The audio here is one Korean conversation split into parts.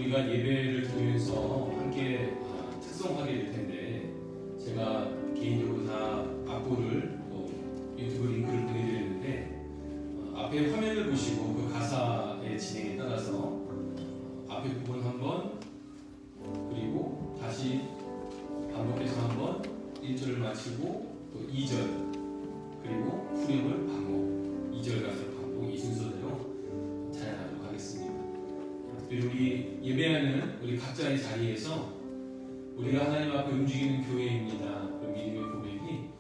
우리가 예배를 드리면서 함께 특송하게 될 텐데, 제가 개인적으로 다 악보를 또 유튜브 링크를 보내드렸는데, 앞에 화면을 보시고 그 가사의 진행에 따라서 앞에 부분 한번, 그리고 다시 반복해서 한번 1절을 마치고 또 2절, 그리고 후렴을 반복, 2절 가서 반복, 이 순서대로 찬양하도록 하겠습니다. 특별히 우리 예배하는 우리 각자의 자리에서 우리가 하나님 앞에 움직이는 교회입니다. 그 믿음의 고백이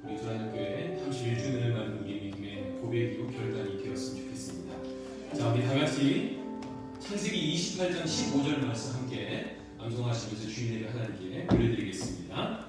우리 두란교회 31주년을 맞는 우리 믿음의 고백이고 결단이 되었으면 좋겠습니다. 자, 우리 다 같이 창세기 28장 15절 말씀 함께 암송하시면서 주인의 하나님께 올려드리겠습니다.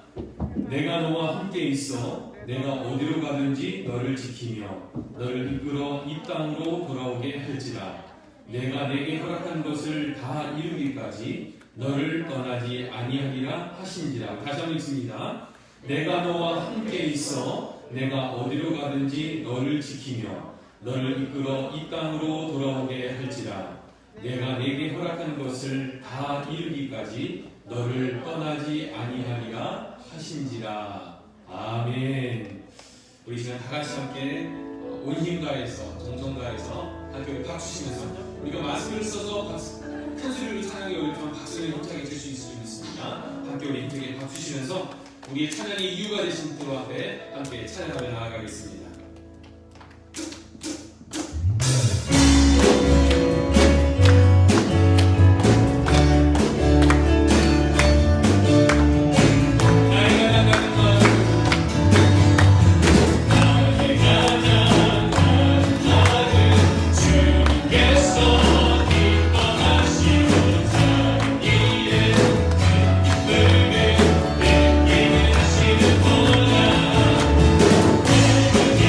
내가 너와 함께 있어 내가 어디로 가든지 너를 지키며 너를 이끌어 이 땅으로 돌아오게 할지라. 내가 내게 허락한 것을 다 이루기까지 너를 떠나지 아니하리라 하신지라. 다시 한번 읽습니다. 내가 너와 함께 있어 내가 어디로 가든지 너를 지키며 너를 이끌어 이 땅으로 돌아오게 할지라. 내가 내게 허락한 것을 다 이루기까지 너를 떠나지 아니하리라 하신지라. 아멘. 우리 시간 다 같이 함께 온 힘 다해서 정성 다해서 함께 박수 치면서, 우리가 마스크를 써서 큰 소리로 찬양이 어렵지만 박수는 힘차게 칠 수 있을 줄 믿습니다. 함께 우리 힘차게 박수 치면서 우리의 찬양의 이유가 되신 주 앞에 함께 찬양하며 나아가겠습니다. 내가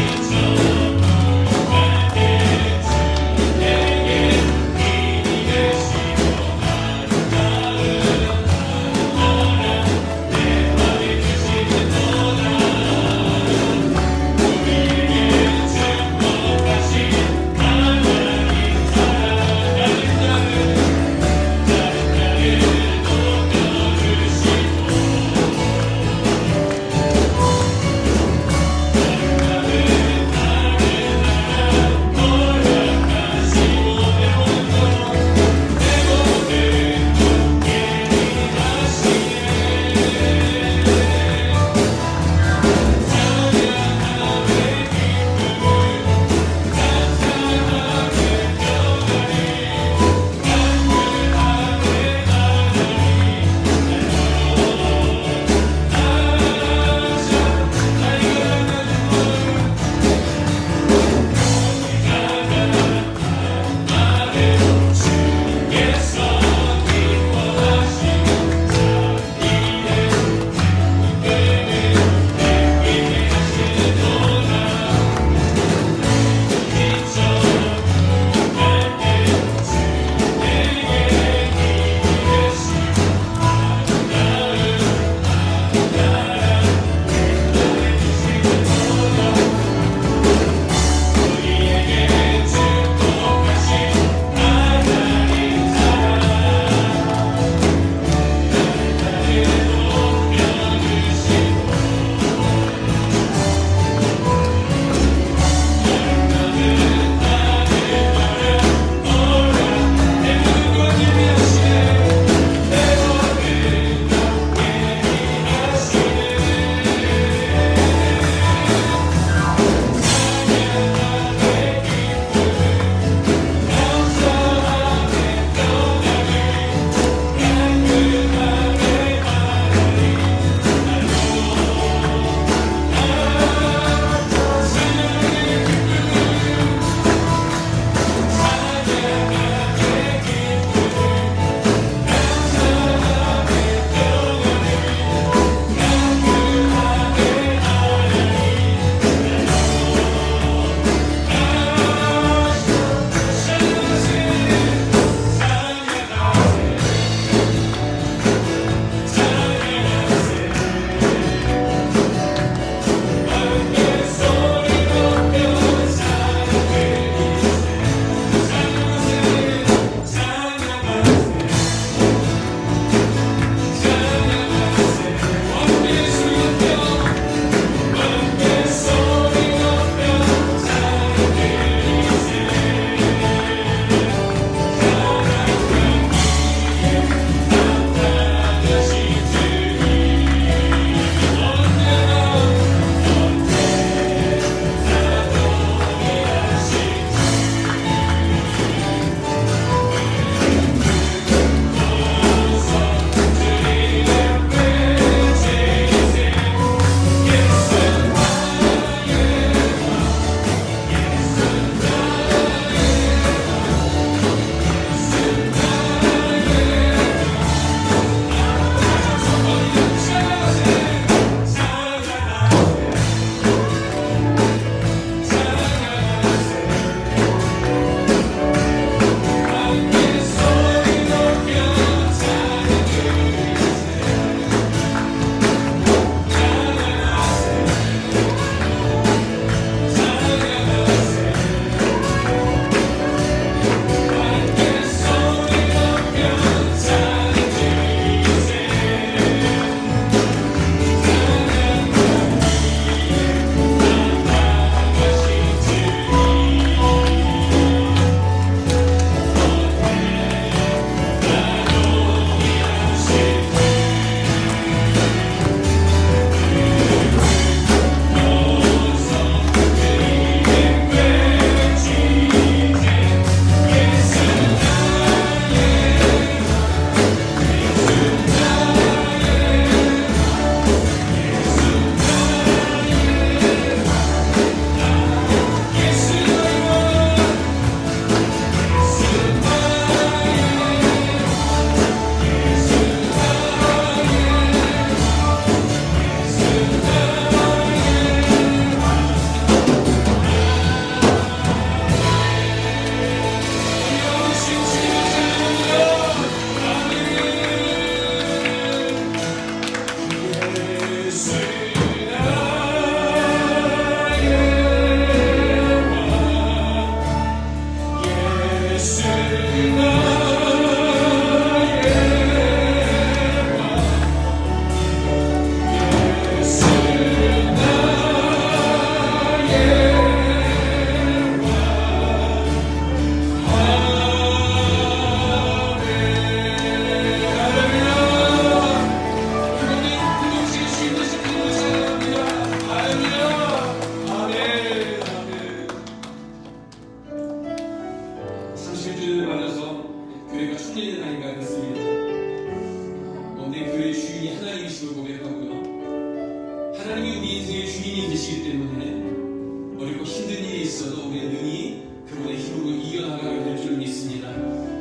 인생의 주인이 되시기 때문에 어렵고 힘든 일이 있어도 우리의 능히 그분의 힘으로 이겨나가게 될 줄 믿습니다.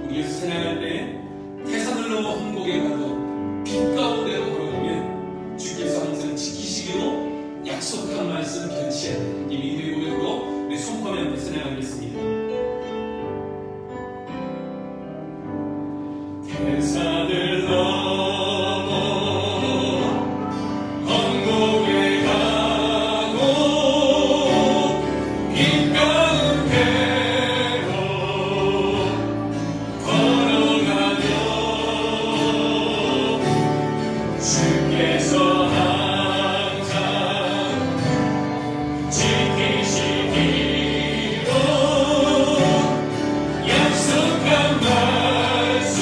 우리 예수 생활할 때 태산을 넘어 한국에 가도 빛 가운데로 걸어가면 주께서 항상 지키시기로 약속한 말씀 변치 않는 이 믿음의 고백으로 우리 손꼽에 한번 생각하겠습니다. 태산을 넘어 한국에 가고 빛 가운데로 걸어가며 주께서 항상 지키시기로 약속한 말씀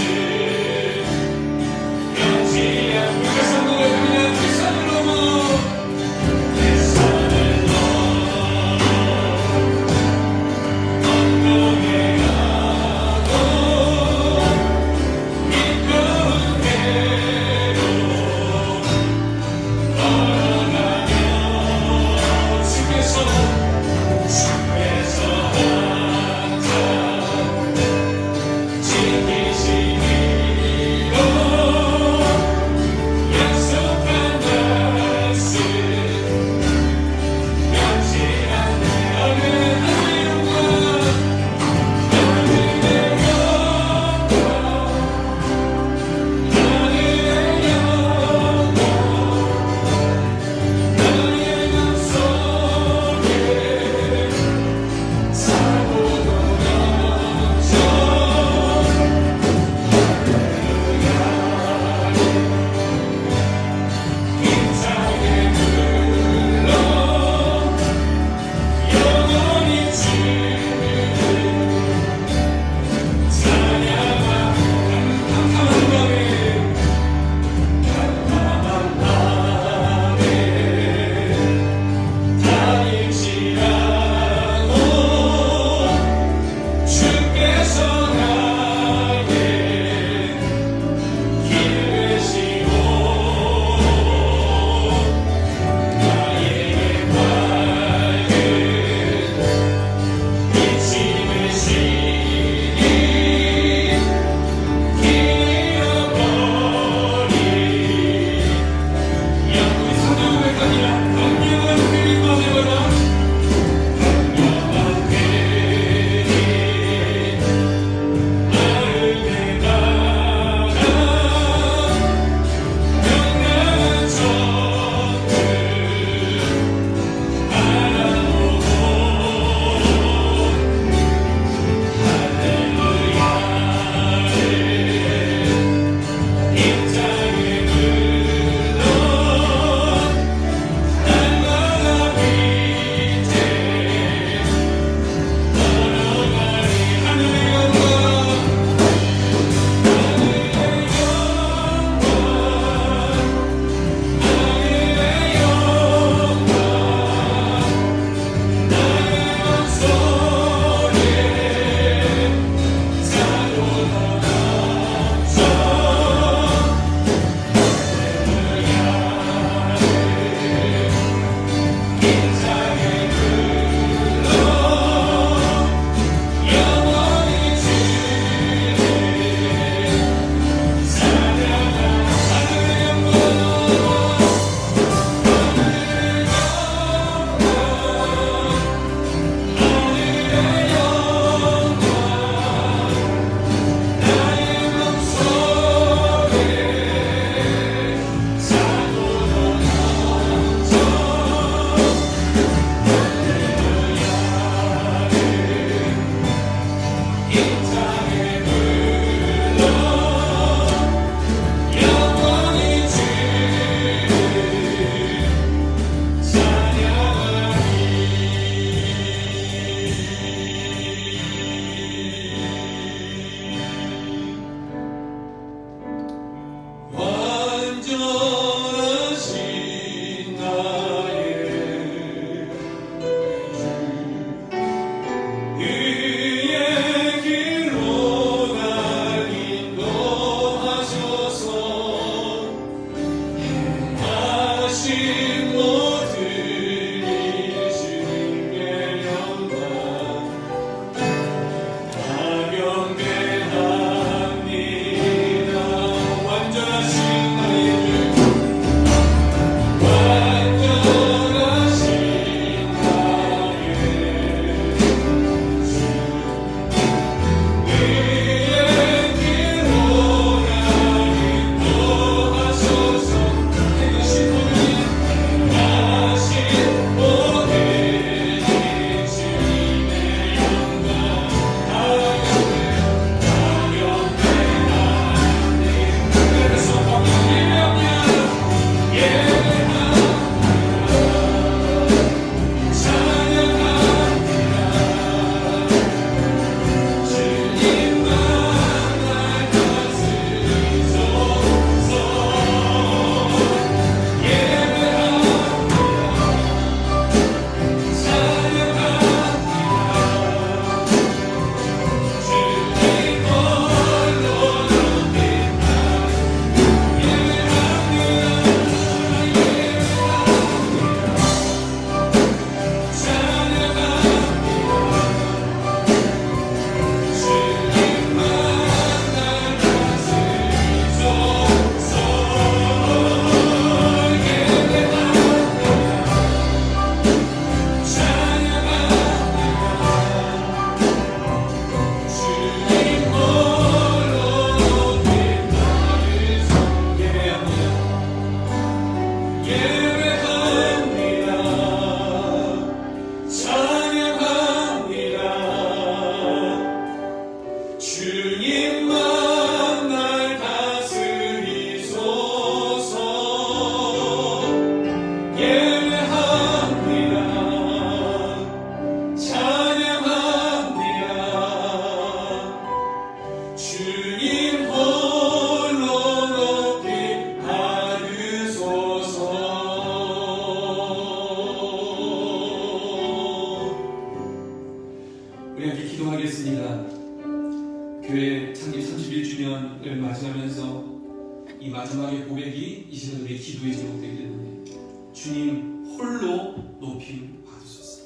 이 마지막의 고백이 이 시간 우리의 기도의 제목되기 때문에 주님 홀로 높임 받으소서.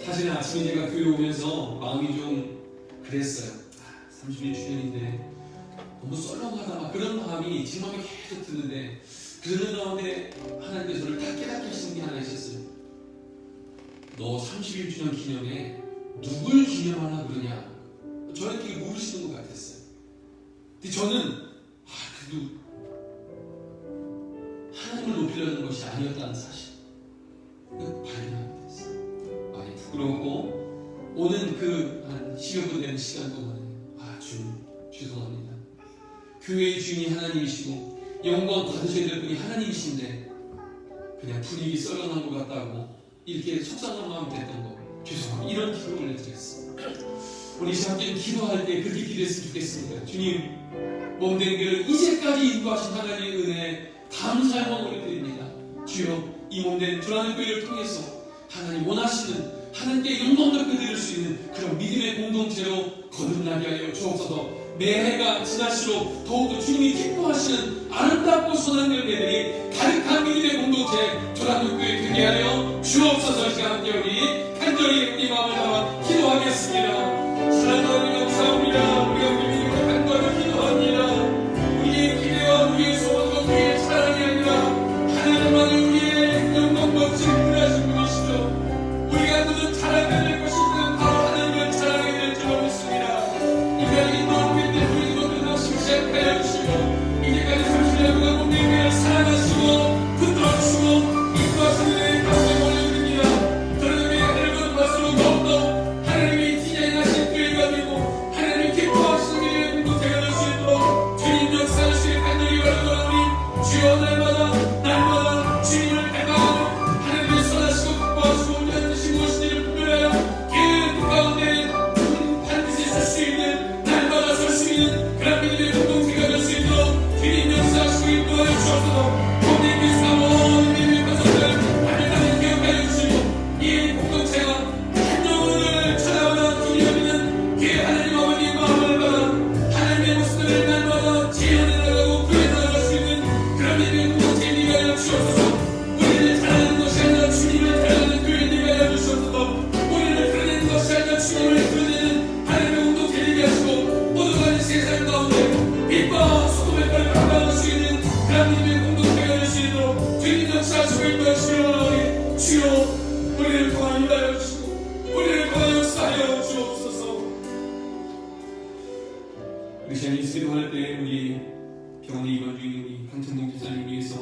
사실 아침에 제가 교회 오면서 마음이 좀 그랬어요. 31주년인데 너무 썰렁하다, 막 그런 마음이 제 마음에 계속 드는데, 그러는 가운데 하나님께서 저를 다 깨닫게 하시는 게 하나 있었어요. 너 31주년 기념에 누굴 기념하나 그러냐, 저한테 물으시는 것 같았어요. 근데 저는 그래도 하나님을 높이려는 것이 아니었다는 사실 발견하게 됐어요. 많이 부끄럽고 오는 그 한 10여 분 되는 시간 동안에 주님 죄송합니다. 교회의 주인이 하나님이시고 영광 받으셔야 될 분이 하나님이신데 그냥 분위기 썰어놓은 것 같다고 이렇게 속상한 마음 됐던 거 죄송합니다. 이런 기도를 올려드렸어요. 우리 함께 기도할 때 그렇게 기도했으면 좋겠습니다. 주님, 몸된 교를 이제까지 인도하신 하나님의 은혜에 감사의 마음을 올려드립니다. 주여, 이 몸된 불안한 교회를 통해서 하나님 원하시는 하나님께 영광을 드릴 수 있는 그런 믿음의 공동체로 거듭나게 하여 주옵소서. 매해가 지날수록 더욱더 주님이 기뻐하시는 아름답고 선한 열매들이 가득한 믿음의 공동체 조란교회 되게 하여 주옵소서. 시간 함께 우리 간절히 우리 마음을 담아 기도하겠습니다. 사랑하는 감사합니다. 우리가 우리 믿음으로 간절히 기도합니다. 우리의 기대와 우리의 소원과 우리의 사랑이 아니라 하나님만을 우리의 영광 멋진 분하신 분이시죠. 우리가 누군 자랑해야 될 것이 있는 바로 하나님을 자랑해야 될 줄 믿습니다. 인간이 인도하고 있는데 우리 그것을 하시고 시작하여 주시고 이제까지 30년 동안 몸된 교회를 사랑하시고 붙들어주시고 인도하시는 은혜에 감사의 올려드립니다. 저는 우리의 하늘과 갈수록 더욱더 하나님이 디자인하신 교회가 되고 하나님이 기뻐하시는 교회의 공동체가 될 수 있도록 주님 역사하시길 간절히 바라노니 주여 날마다 주님을 닮아가는 하나님의 선하시고 기뻐하시고 온전하신 무엇인지를 분별하여 그 가운데 반드시 설 수 있는 날마다 설 수 있는 그런 믿음의 공동체가 될 수 있도록 주님 역사하시고 인도하여 주옵소서. 모든 교회가 모든 믿음의 가정들 하나님 기억하여 주시고 이 공동체가 한 영혼을 찾아오는 주님을 믿는 교회 하나님 아버지의 마음을 받아 하나님의 모습들을 날마다 지어내 나가고 구해 나갈 수 있는 그런 믿음의 공동체에 되게 하여 주옵소서. 우리를 잘하는 것이 아니라 주님을 잘하는 교회 되게 하여 주옵소서. 우리를 드러내는 것이 아니라 주님을 드러내는 하나님의 공동체 되게 하시고 모두가 이 세상 가운데 빛과 소금의 별을 감당할 수 있는 그런 믿음의 공동체가 될 수 있도록 주님 역사하시고 인도하시오니 주여 우리를 통하여 인도하여 주시고 우리를 통하여 역사하여 주옵소서. 우리 시간이 기도할 때 우리 병원에 입원 중인 우리 강천동 집사님 위해서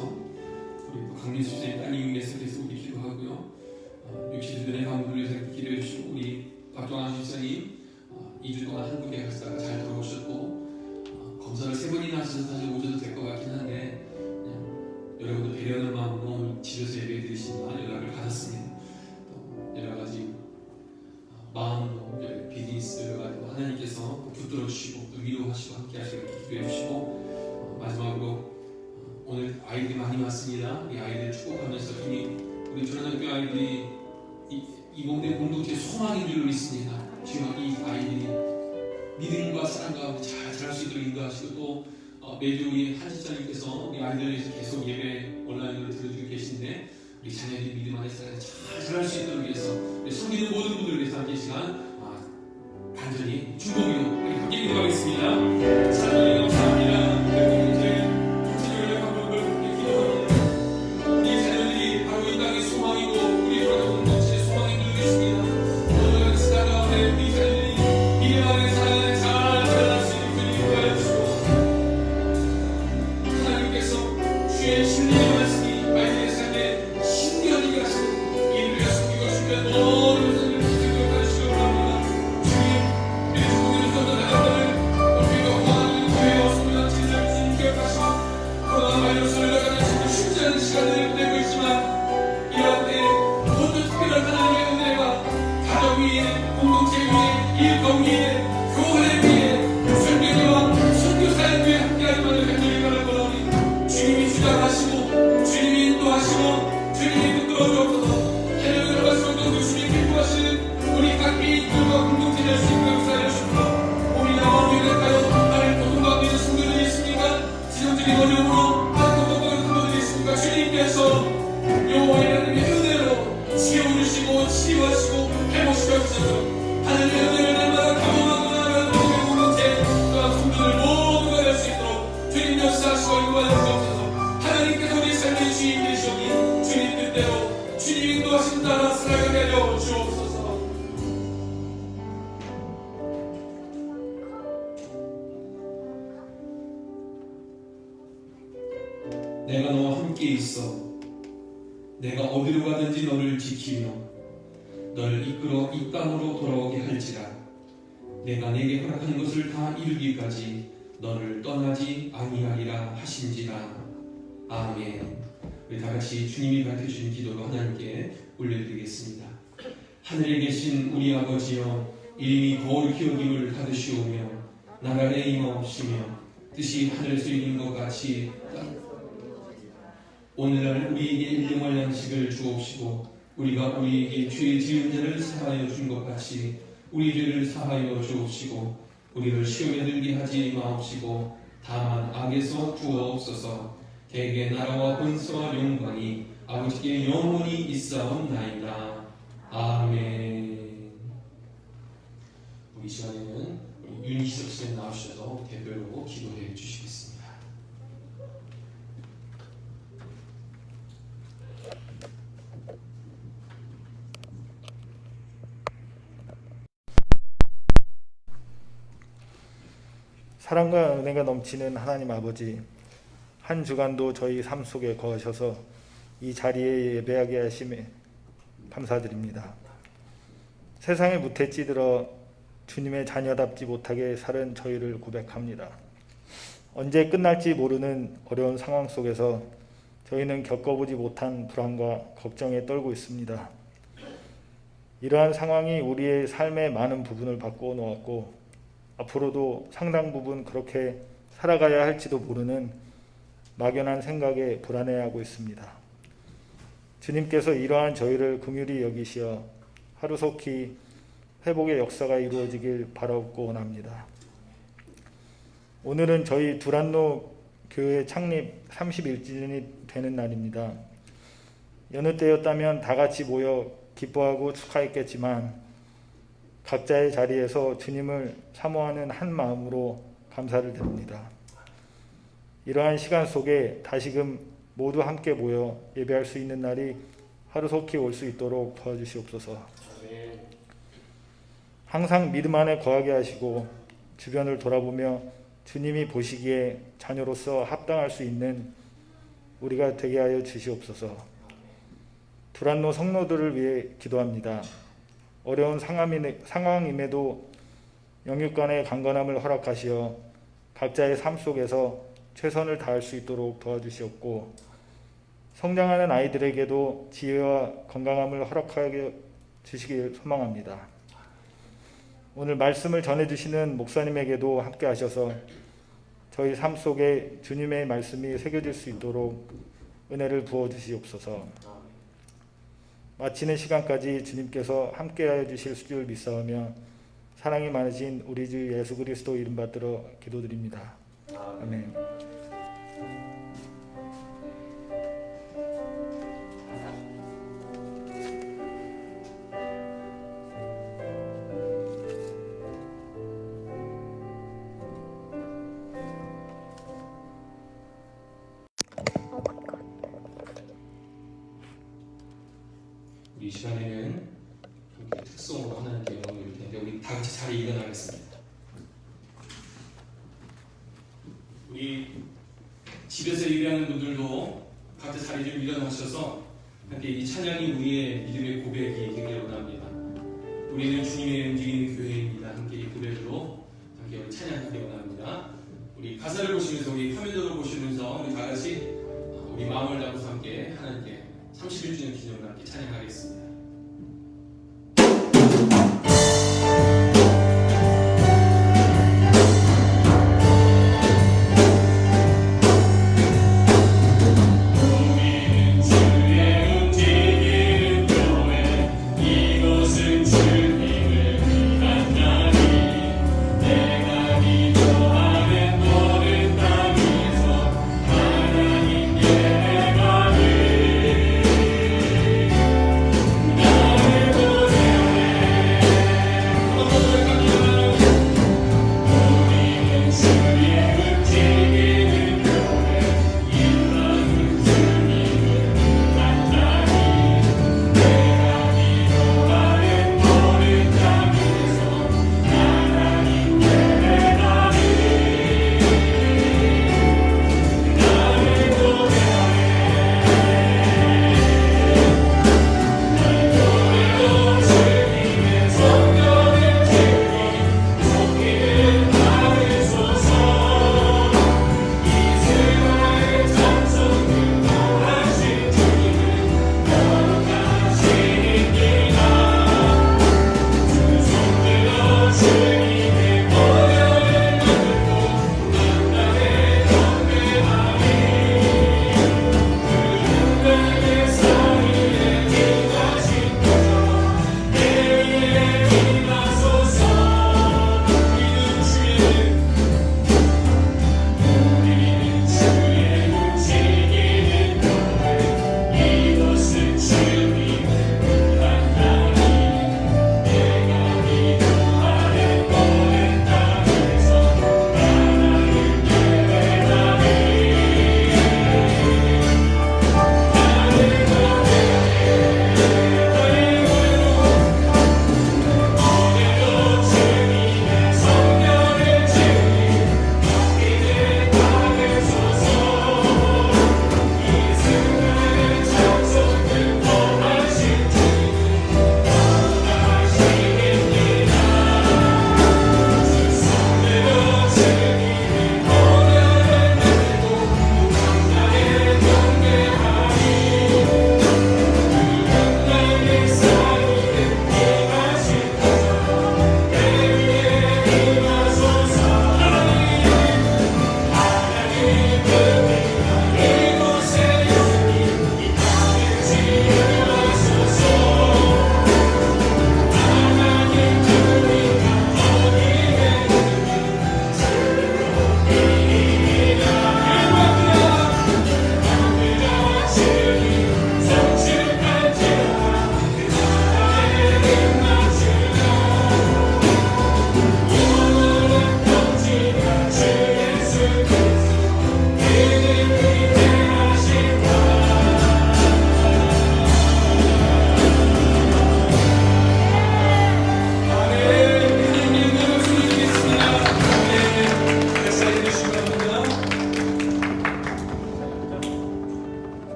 우리 또 강민수 집사님 따님 위해서 계속 우리 기도하고요. 60주년의 가문을 위해서 기도해 주시고 우리 박종환 집사님 2주 동안 한국에 갔다가 잘 돌아오셨고 검사를 3번이나 하셔서 사실 오셔도 될 것 같긴 한데 그냥 여러분들 배려하는 마음으로 집에서 예배 드리시나 연락을 받았습니다. 또 여러 가지 마음으로 비즈니스 가지고 하나님께서 붙들어 주시고 또 위로하시고 함께 하시고 기도해 주시고 마지막으로 오늘 아이들이 많이 왔습니다. 이 아이들 축복하면서 주님 우리 조란학교 아이들이 이 몸된 공동체의 소망인 줄로 믿습니다. 주여 이 아이들이 믿음과 사랑 가운데 잘 자랄 수 있도록 인도하시고 또 매주 우리 한 집사님께서 우리 아이들을 위해서 계속 예배 온라인으로 들어주고 계신데 우리 자녀들이 믿음 안에 잘 자랄 수 있도록 위해서 우리 섬기는 모든 분들을 위해서 함께 이 시간 간절히 중보기도 우리 함께 기도하겠습니다. 사랑하는 감사합니다. 우리 나와 우리 가요 나를 고통받고 있는 성도들이 있습니까? 지정적인 그리고 이름으로 기도드리십니까? 주님께서 여호와의 은혜로 치워주시고 치유하시고 회복시켜주셔서 하늘의 은혜를 날마다 경험하고 나아가는 우리 공동체가 성도들 모두가 될 수 있도록 주님 역사하시고 인도하여 주옵소서. 하나님께서 우리 삶의 주인 되시오니 주님 뜻대로 주님 인도하신 따라 살아가게 하여 주옵소서. 내가 너와 함께 있어. 내가 어디로 가든지 너를 지키며 너를 이끌어 이 땅으로 돌아오게 할지라. 내가 내게 허락한 것을 다 이루기까지 너를 떠나지 아니하리라 하신지라. 아멘. 우리 다같이 주님이 가르쳐주신 기도로 하나님께 올려드리겠습니다. 하늘에 계신 우리 아버지여, 이름이 거룩히 여김을 받으시오며 나라에 임하옵시며 뜻이 하늘에서 이룬 것 같이 오늘날 우리에게 일용할 양식을 주옵시고 우리가 우리에게 죄 지은 자를 사하여 준 것 같이 우리 죄를 사하여 주옵시고 우리를 시험에 들게 하지 마옵시고 다만 악에서 구하옵소서. 대개 나라와 권세와 영광이 아버지께 영원히 있사옵나이다. 아멘. 우리 시간에는 윤희석 선생님 나오셔서 대표로 기도해 주시겠습니다. 사랑과 은혜가 넘치는 하나님 아버지, 한 주간도 저희 삶 속에 거하셔서 이 자리에 예배하게 하심에 감사드립니다. 세상에 무태 찌들어 주님의 자녀답지 못하게 살은 저희를 고백합니다. 언제 끝날지 모르는 어려운 상황 속에서 저희는 겪어보지 못한 불안과 걱정에 떨고 있습니다. 이러한 상황이 우리의 삶의 많은 부분을 바꾸어 놓았고 앞으로도 상당 부분 그렇게 살아가야 할지도 모르는 막연한 생각에 불안해하고 있습니다. 주님께서 이러한 저희를 긍휼히 여기시어 하루속히 회복의 역사가 이루어지길 바라옵고 원합니다. 오늘은 저희 두란노 교회 창립 31주년이 되는 날입니다. 여느 때였다면 다 같이 모여 기뻐하고 축하했겠지만 각자의 자리에서 주님을 사모하는 한 마음으로 감사를 드립니다. 이러한 시간 속에 다시금 모두 함께 모여 예배할 수 있는 날이 하루속히 올 수 있도록 도와주시옵소서. 항상 믿음 안에 거하게 하시고 주변을 돌아보며 주님이 보시기에 자녀로서 합당할 수 있는 우리가 되게 하여 주시옵소서. 두란노 성도들을 위해 기도합니다. 어려운 상황임에도 영육간의 강건함을 허락하시어 각자의 삶 속에서 최선을 다할 수 있도록 도와주시옵고 성장하는 아이들에게도 지혜와 건강함을 허락하여 주시길 소망합니다. 오늘 말씀을 전해주시는 목사님에게도 함께 하셔서 저희 삶 속에 주님의 말씀이 새겨질 수 있도록 은혜를 부어주시옵소서. 마치는 시간까지 주님께서 함께하여 주실 줄 믿사오며 사랑이 많으신 우리 주 예수 그리스도 이름 받들어 기도드립니다. 아멘. 이 시간에는 함께 특성으로 하나님께 영광을 드릴 텐데 우리 다 같이 자리에 일어나겠습니다. 우리 집에서 예배하는 분들도 각자 자리 좀 일어나셔서 함께 이 찬양이 우리의 믿음의 고백이 되기를 원합니다. 우리는 주님의 움직이는 교회입니다. 함께 이 고백으로 함께 우리 찬양하기 원합니다. 우리 가사를 보시면서 우리 화면으로 보시면서 우리 다 같이 우리 마음을 담아서 함께 하나님께 31주년 기념을 함께 찬양하겠습니다.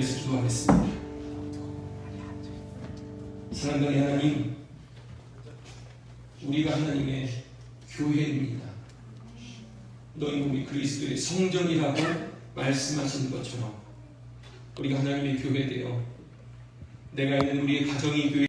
위해서 기도하겠습니다. 사랑하는 하나님, 우리가 하나님의 교회입니다. 너희는 우리 그리스도의 성전이라고 말씀하신 것처럼 우리가 하나님의 교회 되어 내가 있는 우리의 가정이 교회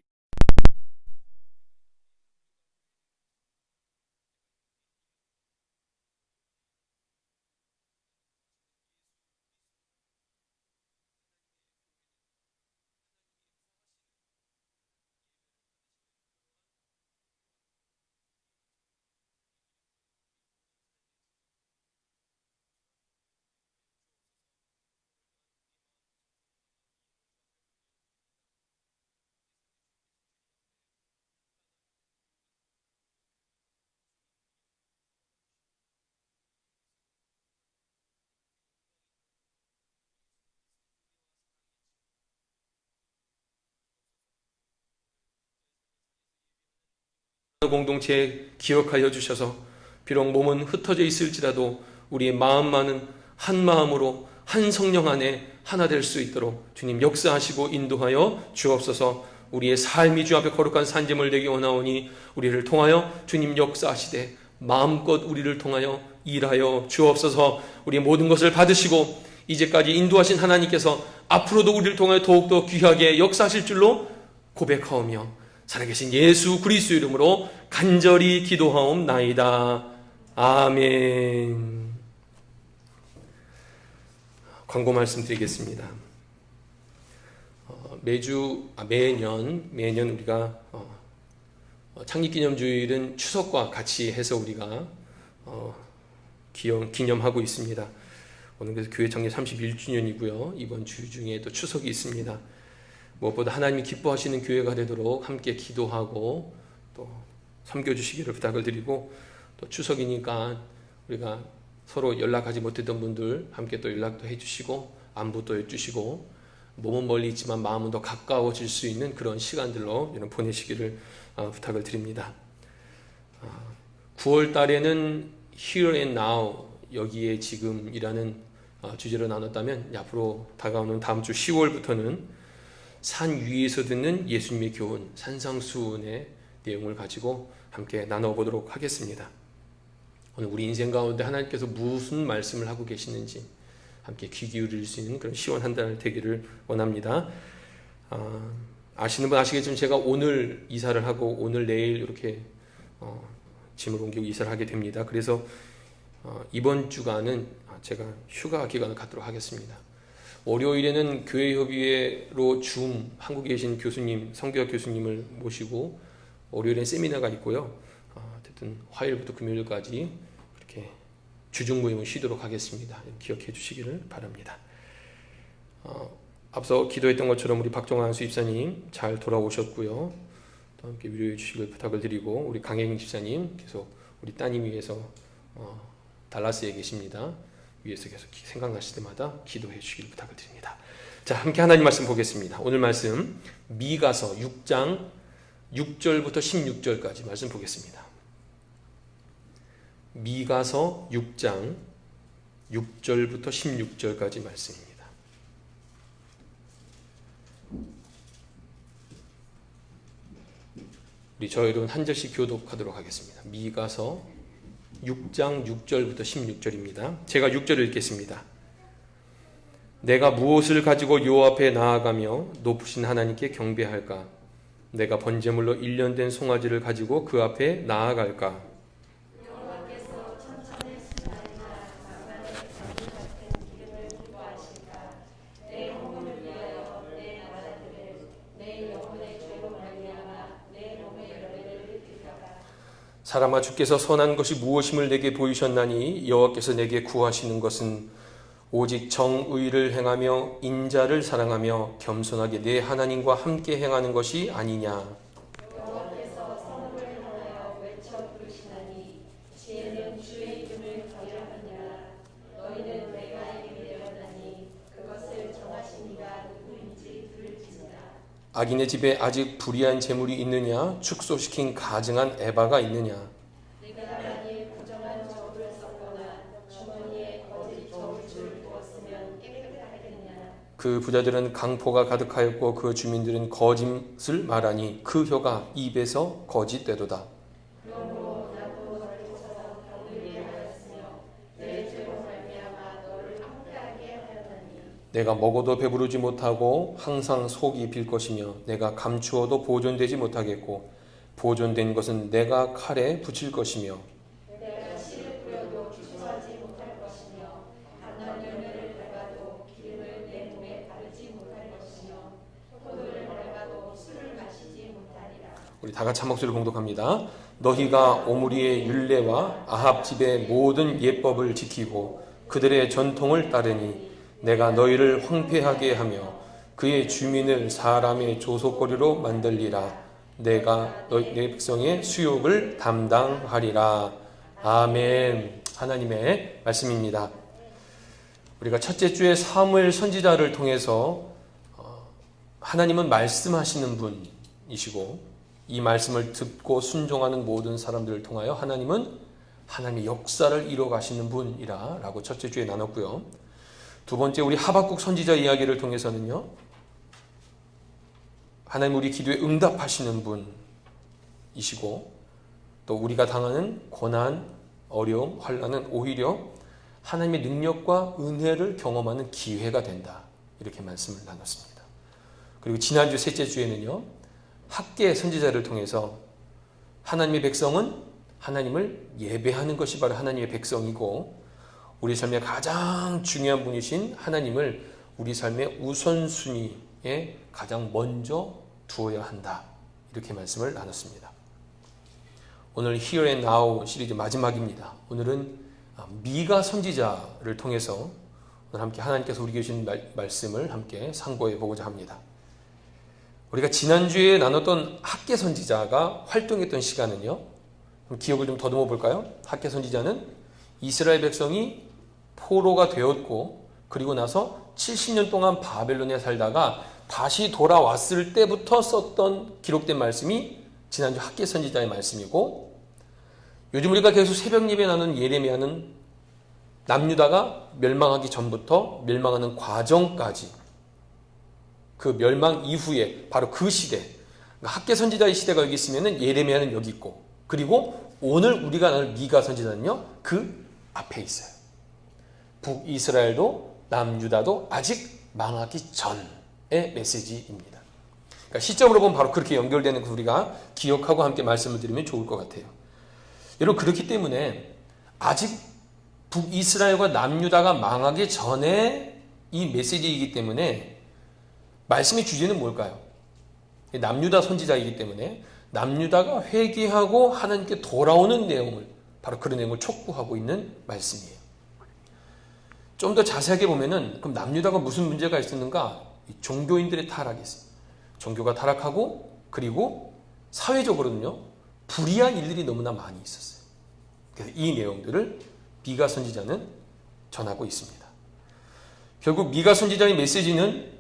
공동체에 기억하여 주셔서 비록 몸은 흩어져 있을지라도 우리의 마음만은 한 마음으로 한 성령 안에 하나 될 수 있도록 주님 역사하시고 인도하여 주옵소서. 우리의 삶이 주 앞에 거룩한 산재물 되기 원하오니 우리를 통하여 주님 역사하시되 마음껏 우리를 통하여 일하여 주옵소서. 우리의 모든 것을 받으시고 이제까지 인도하신 하나님께서 앞으로도 우리를 통하여 더욱더 귀하게 역사하실 줄로 고백하오며 살아계신 예수 그리스도 이름으로 간절히 기도하옵나이다. 아멘. 광고 말씀드리겠습니다. 매년 우리가 창립기념주일은 추석과 같이 해서 우리가 기념하고 있습니다. 오늘 그래서 교회 창립 31주년이고요. 이번 주 중에 또 추석이 있습니다. 무엇보다 하나님이 기뻐하시는 교회가 되도록 함께 기도하고 또 섬겨주시기를 부탁을 드리고, 또 추석이니까 우리가 서로 연락하지 못했던 분들 함께 또 연락도 해주시고 안부도 해주시고 몸은 멀리 있지만 마음은 더 가까워질 수 있는 그런 시간들로 여러분 보내시기를 부탁을 드립니다. 9월 달에는 Here and Now, 여기에 지금이라는 주제로 나눴다면 앞으로 다가오는 다음 주 10월부터는 산 위에서 듣는 예수님의 교훈, 산상수훈의 내용을 가지고 함께 나눠보도록 하겠습니다. 오늘 우리 인생 가운데 하나님께서 무슨 말씀을 하고 계시는지 함께 귀 기울일 수 있는 그런 시원 한 달 되기를 원합니다. 아시는 분 아시겠지만 제가 오늘 이사를 하고 오늘 내일 이렇게 짐을 옮기고 이사를 하게 됩니다. 그래서 이번 주간은 제가 휴가 기간을 갖도록 하겠습니다. 월요일에는 교회협의회로 한국에 계신 교수님, 성교학 교수님을 모시고 월요일엔 세미나가 있고요. 어쨌든 화요일부터 금요일까지 그렇게 주중 모임을 쉬도록 하겠습니다. 기억해 주시기를 바랍니다. 앞서 기도했던 것처럼 우리 박정환 수집사님 잘 돌아오셨고요. 또 함께 위로해 주시길 부탁을 드리고, 우리 강혜경 집사님 계속 우리 따님 위해서 달라스에 계십니다. 위에서 계속 생각나실 때마다 기도해 주시길 부탁을 드립니다. 자, 함께 하나님 말씀 보겠습니다. 오늘 말씀 미가서 6장 6절부터 16절까지 말씀 보겠습니다. 미가서 6장 6절부터 16절까지 말씀입니다. 우리 저 여러분 한 절씩 교독하도록 하겠습니다. 미가서 6장 6절부터 16절입니다. 제가 6절을 읽겠습니다. 내가 무엇을 가지고 요 앞에 나아가며 높으신 하나님께 경배할까? 내가 번제물로 1년 된 송아지를 가지고 그 앞에 나아갈까? 여호와께서 천천의 순간이나 만만의 경비 같은 기름을 기뻐하실까? 내 영혼을 위하여 내 나라들을, 내 영혼의 죄로 말미암아 내 몸의 열매를 느낄까? 사람아, 주께서 선한 것이 무엇임을 내게 보이셨나니 여호와께서 내게 구하시는 것은 오직 정의를 행하며 인자를 사랑하며 겸손하게 내 하나님과 함께 행하는 것이 아니냐. 여호와께서 성읍을 향하여 외쳐 부르시나니 지혜는 주의 이름을 경외하느니라. 너희는 내가 이르게 되었나니 그것을 정하신 이가 누구인지 들을지니라. 악인의 집에 아직 불의한 재물이 있느냐? 축소시킨 가증한 에바가 있느냐? 네가 만일 부정한 저울을 썼거나 주머니에 거짓 저울줄을 두었으면 깨끗하겠느냐? 그 부자들은 강포가 가득하였고 그 주민들은 거짓을 말하니 그 혀가 입에서 거짓되도다. 그러므로 나도 너를 찾아 병을 위하였으며 내 죄로 말미암아 너를 함께하게 하였나니 내가 먹어도 배부르지 못하고 항상 속이 빌 것이며 내가 감추어도 보존되지 못하겠고 보존된 것은 내가 칼에 붙일 것이며 내가 씨를 뿌려도 추수하지 못할 것이며 단단 열매를 밟아도 기름을 내 몸에 바르지 못할 것이며 포도를 밟아도 술을 마시지 못하리라. 우리 다 같이 한 목소리로 봉독합니다. 너희가 오므리의 율례와 아합 집의 모든 예법을 지키고 그들의 전통을 따르니 내가 너희를 황폐하게 하며 그의 주민을 사람의 조속거리로 만들리라. 내가 내 백성의 수욕을 담당하리라. 아멘. 하나님의 말씀입니다. 우리가 첫째 주에 사무엘 선지자를 통해서 하나님은 말씀하시는 분이시고 이 말씀을 듣고 순종하는 모든 사람들을 통하여 하나님은 하나님의 역사를 이뤄가시는 분이라 라고 첫째 주에 나눴고요. 두 번째 우리 하박국 선지자 이야기를 통해서는요, 하나님 우리 기도에 응답하시는 분이시고 또 우리가 당하는 고난, 어려움, 환난은 오히려 하나님의 능력과 은혜를 경험하는 기회가 된다. 이렇게 말씀을 나눴습니다. 그리고 지난주 셋째 주에는요, 학계 선지자를 통해서 하나님의 백성은 하나님을 예배하는 것이 바로 하나님의 백성이고 우리 삶의 가장 중요한 분이신 하나님을 우리 삶의 우선순위에 가장 먼저 두어야 한다. 이렇게 말씀을 나눴습니다. 오늘 Here and Now 시리즈 마지막입니다. 오늘은 미가 선지자를 통해서 오늘 함께 하나님께서 우리에게 주신 말씀을 함께 상고해 보고자 합니다. 우리가 지난주에 나눴던 학계 선지자가 활동했던 시간은요, 기억을 좀 더듬어 볼까요? 학계 선지자는 이스라엘 백성이 포로가 되었고 그리고 나서 70년 동안 바벨론에 살다가 다시 돌아왔을 때부터 썼던 기록된 말씀이 지난주 학계 선지자의 말씀이고, 요즘 우리가 계속 새벽 예배 나누는 예레미야는 남유다가 멸망하기 전부터 멸망하는 과정까지 그 멸망 이후에 바로 그 시대, 그러니까 학계 선지자의 시대가 여기 있으면 예레미야는 여기 있고, 그리고 오늘 우리가 나눌 미가 선지자는요 그 앞에 있어요. 북이스라엘도 남유다도 아직 망하기 전의 메시지입니다. 그러니까 시점으로 보면 바로 그렇게 연결되는 거 우리가 기억하고 함께 말씀을 드리면 좋을 것 같아요. 여러분, 그렇기 때문에 아직 북이스라엘과 남유다가 망하기 전에 이 메시지이기 때문에 말씀의 주제는 뭘까요? 남유다 선지자이기 때문에 남유다가 회개하고 하나님께 돌아오는 내용을, 바로 그런 내용을 촉구하고 있는 말씀이에요. 좀 더 자세하게 보면은 그럼 남유다가 무슨 문제가 있었는가? 종교인들의 타락이 있어요. 종교가 타락하고 그리고 사회적으로는요 불의한 일들이 너무나 많이 있었어요. 그래서 이 내용들을 미가 선지자는 전하고 있습니다. 결국 미가 선지자의 메시지는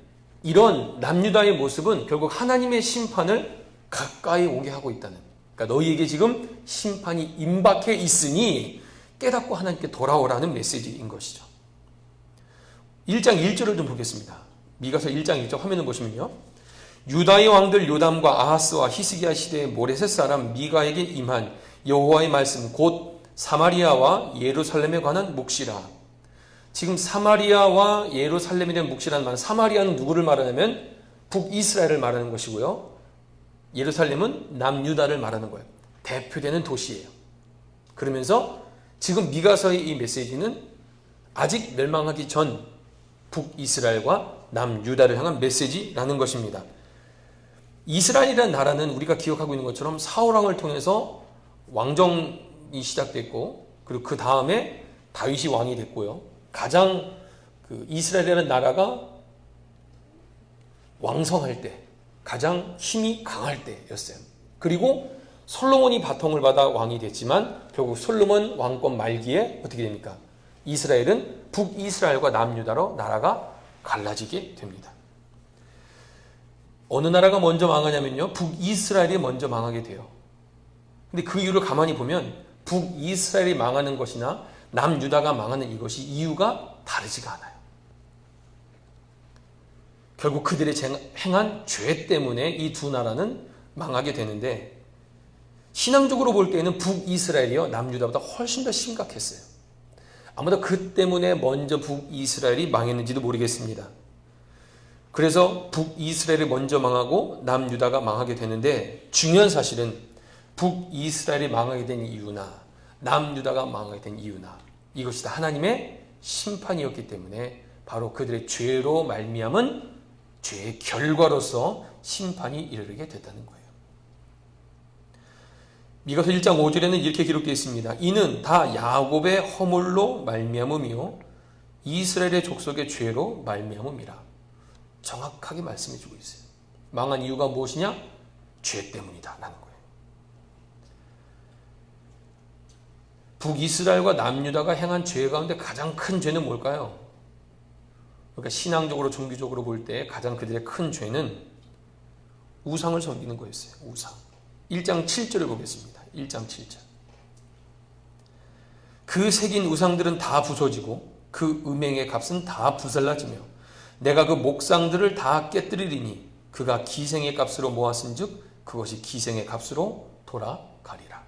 이런 남유다의 모습은 결국 하나님의 심판을 가까이 오게 하고 있다는, 그러니까 너희에게 지금 심판이 임박해 있으니 깨닫고 하나님께 돌아오라는 메시지인 것이죠. 1장 1절을 좀 보겠습니다. 미가서 1장 1절 화면을 보시면요, 유다의 왕들 요담과 아하스와 히스기야 시대의 모레셋 사람 미가에게 임한 여호와의 말씀 곧 사마리아와 예루살렘에 관한 묵시라. 지금 사마리아와 예루살렘에 대한 묵시라는 말은, 사마리아는 누구를 말하냐면 북이스라엘을 말하는 것이고요, 예루살렘은 남유다를 말하는 거예요. 대표되는 도시예요. 그러면서 지금 미가서의 이 메시지는 아직 멸망하기 전 북이스라엘과 남유다를 향한 메시지라는 것입니다. 이스라엘이라는 나라는 우리가 기억하고 있는 것처럼 사울왕을 통해서 왕정이 시작됐고, 그리고 그 다음에 다윗이 왕이 됐고요. 가장 이스라엘이라는 나라가 왕성할 때, 가장 힘이 강할 때였어요. 그리고 솔로몬이 바통을 받아 왕이 됐지만 결국 솔로몬 왕권 말기에 어떻게 됩니까? 이스라엘은 북이스라엘과 남유다로 나라가 갈라지게 됩니다. 어느 나라가 먼저 망하냐면요, 북이스라엘이 먼저 망하게 돼요. 근데 그 이유를 가만히 보면 북이스라엘이 망하는 것이나 남유다가 망하는 이것이 이유가 다르지가 않아요. 결국 그들의 행한 죄 때문에 이 두 나라는 망하게 되는데, 신앙적으로 볼 때는 북이스라엘이요 남유다보다 훨씬 더 심각했어요. 아마도 그 때문에 먼저 북이스라엘이 망했는지도 모르겠습니다. 그래서 북이스라엘이 먼저 망하고 남유다가 망하게 되는데, 중요한 사실은 북이스라엘이 망하게 된 이유나 남유다가 망하게 된 이유나 이것이 다 하나님의 심판이었기 때문에 바로 그들의 죄로 말미암은 죄의 결과로서 심판이 이르게 됐다는 거예요. 미가서 1장 5절에는 이렇게 기록되어 있습니다. 이는 다 야곱의 허물로 말미암음이요 이스라엘의 족속의 죄로 말미암음이라. 정확하게 말씀해 주고 있어요. 망한 이유가 무엇이냐? 죄 때문이다 라는 거예요. 북이스라엘과 남유다가 행한 죄 가운데 가장 큰 죄는 뭘까요? 그러니까 신앙적으로 종교적으로 볼 때 가장 그들의 큰 죄는 우상을 섬기는 거였어요. 우상. 1장 7절을 보겠습니다. 1장 7절. 그 새긴 우상들은 다 부서지고 그 음행의 값은 다 부살라지며 내가 그 목상들을 다 깨뜨리리니 그가 기생의 값으로 모았은즉 그것이 기생의 값으로 돌아가리라.